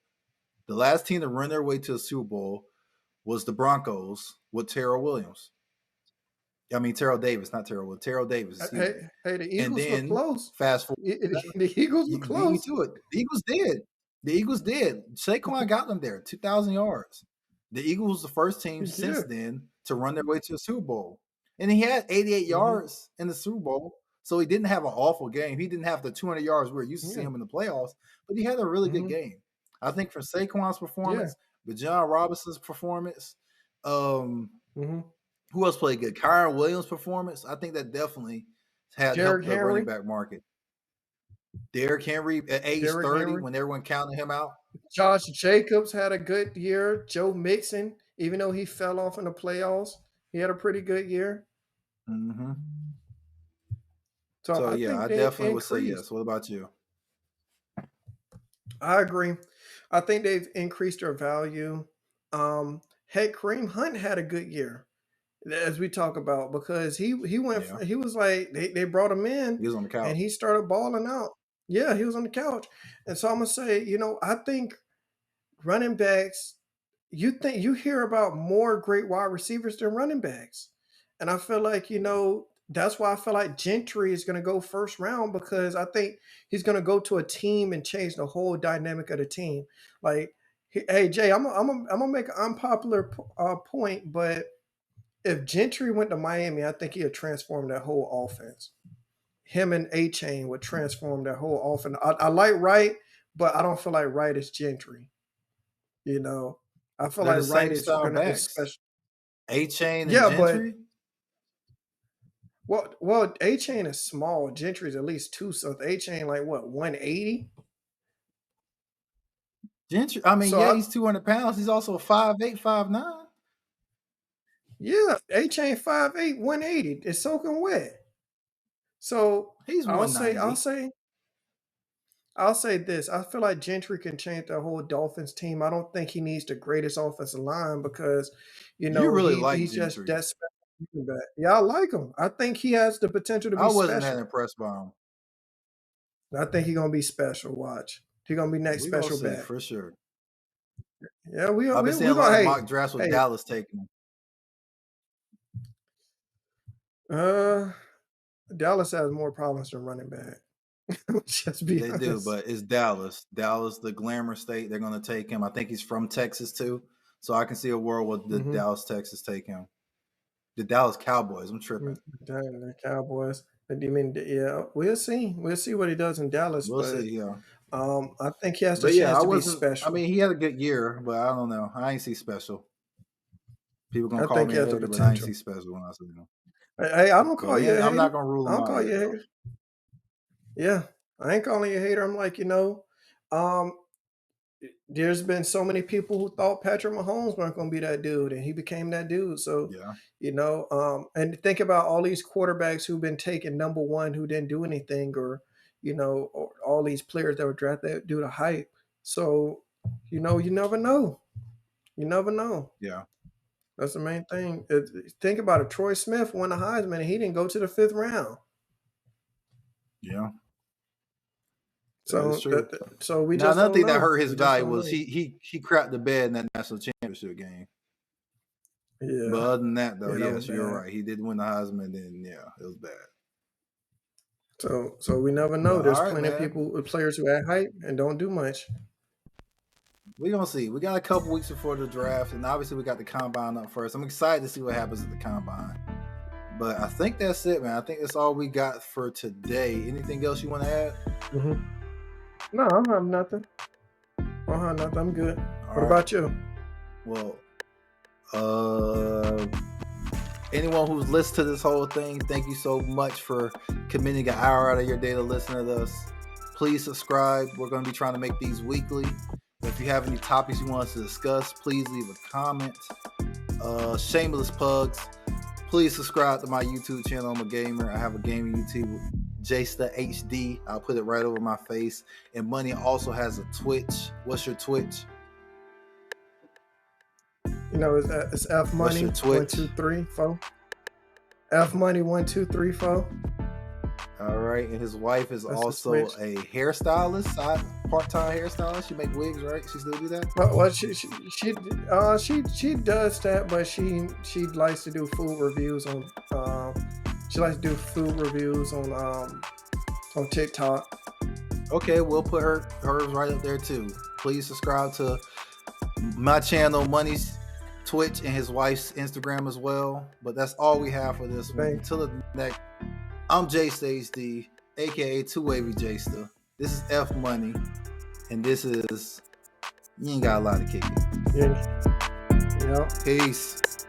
The last team to run their way to a Super Bowl was the Broncos with Terrell Williams. I mean Terrell Davis, not Terrell Williams. Terrell Davis, excuse me. Hey, the And Eagles were then close. fast forward, The Eagles were you beat me close. to it. The Eagles did. The Eagles did. Saquon got them there, 2,000 yards. The Eagles was the first team since Yeah. then to run their way to a Super Bowl. And he had 88 Mhm. yards in the Super Bowl. So he didn't have an awful game. He didn't have the 200 yards we're used to seeing Yeah. him in the playoffs, but he had a really good Mhm. game. I think for Saquon's Yeah. performance, with John Robinson's performance, um, Mhm. who else played good? Kyron Williams' performance. I think that definitely had helped Derrick the running Henry. back market. Derrick Henry at age Derrick 30, Henry. when everyone counted him out. Josh Jacobs had a good year. Joe Mixon, even though he fell off in the playoffs, he had a pretty good year. Mm-hmm. So So I yeah, think I they've definitely would say increased. yes. What about you? I agree. I think they've increased their value. Heck, Kareem Hunt had a good year, as we talk about, because he went. Yeah, He was like they brought him in, he was on the and couch. he started balling out. Yeah, he was on the couch, and so I'm gonna say, I think running backs. You hear about more great wide receivers than running backs, and I feel like that's why I feel like Gentry is going to go first round because I think he's going to go to a team and change the whole dynamic of the team. Like, hey Jay, I'm gonna make an unpopular point, but if Gentry went to Miami, I think he'd transform that whole offense. Him and A Chain would transform that whole offense. I like Wright, but I don't feel like Wright is Gentry. You know, I feel They're like the Wright same is style gonna is backs. special. A-Chain and Yeah, but Gentry. A Chain is small. Gentry's at least two something. A Chain like what 180. Gentry. I mean, So yeah, he's 200 pounds. He's also 5'8", 5'9". yeah, A Chain 5'8", 180. It's soaking wet. So He's I'll say 190. this. I feel like Gentry can change the whole Dolphins team. I don't think he needs the greatest offensive line because You really like he's just Gentry. that special. Yeah, I like him. I think he has the potential to I be wasn't that special. impressed by him. I think he's gonna be special. Watch, he's gonna be next We're gonna special see back. for sure. Yeah, we I've been we seeing we a lot gonna of hey mock drafts with hey Dallas taking him. uh Dallas has more problems than running back. Let's just be They do, honest. but it's Dallas. Dallas, the glamour state. They're gonna take him. I think he's from Texas too, so I can see a world where the Mm-hmm. Dallas, Texas take him. The Dallas Cowboys. I'm tripping. Dang, the Cowboys. I mean, yeah, we'll see. We'll see what he does in Dallas, We'll but see. Yeah. I think he has the But yeah, chance I to be wasn't. I special. mean, he had a good year, but I don't know. I ain't see special. People gonna I call think me he a has the hater, but I ain't potential. see special when I see him. Hey, I don't But call you a I'm not hater. gonna rule I him don't out call yet you a though. hater. Yeah, I ain't calling you a hater. I'm like, um, there's been so many people who thought Patrick Mahomes weren't going to be that dude, and he became that dude. So, Yeah. and think about all these quarterbacks who've been taken number one who didn't do anything, or all these players that were drafted due to hype. So, you never know. You never know. Yeah. That's the main thing. Think about it. Troy Smith won the Heisman, and he didn't go to the 5th round. Yeah. That is So, true. so we Now, just another don't thing that know. hurt his We just value don't was know. he crapped the bed in that national championship game. But Yeah. other than that, though, Yeah, that was yes, you're bad. right. He did win the Heisman. Then yeah, it was bad. So we never know. But There's all right, plenty of man. players who add hype and don't do much. We're gonna see. We got a couple weeks before the draft, and obviously we got the combine up first. I'm excited to see what happens at the combine. But I think that's it, man. I think that's all we got for today. Anything else you want to add? Mm-hmm. No, I don't have nothing. I'm good. All What right. about you? Well, anyone who's listened to this whole thing, thank you so much for committing an hour out of your day to listen to us. Please subscribe. We're going to be trying to make these weekly. If you have any topics you want us to discuss, please leave a comment. Shameless plugs. Please subscribe to my YouTube channel. I'm a gamer. I have a gaming YouTube, Jsta HD. I'll put it right over my face. And Money also has a Twitch. What's your Twitch? It's F What's Money your 1 Twitch? 2 3 4. F Money 1 2 3 4. All right, and his wife is That's the also Twitch. a hairstylist, part-time hairstylist. She make wigs, right? She still do that? Well, she does that, but she likes to do food reviews on on TikTok. Okay, we'll put hers right up there too. Please subscribe to my channel, Money's Twitch, and his wife's Instagram as well. But that's all we have for this one. Thanks. Until the next, I'm Jsta HD, aka Two Wavy Jsta. This is F Money, and this is You Ain't Got a Lot to Kick It. Yeah. Peace.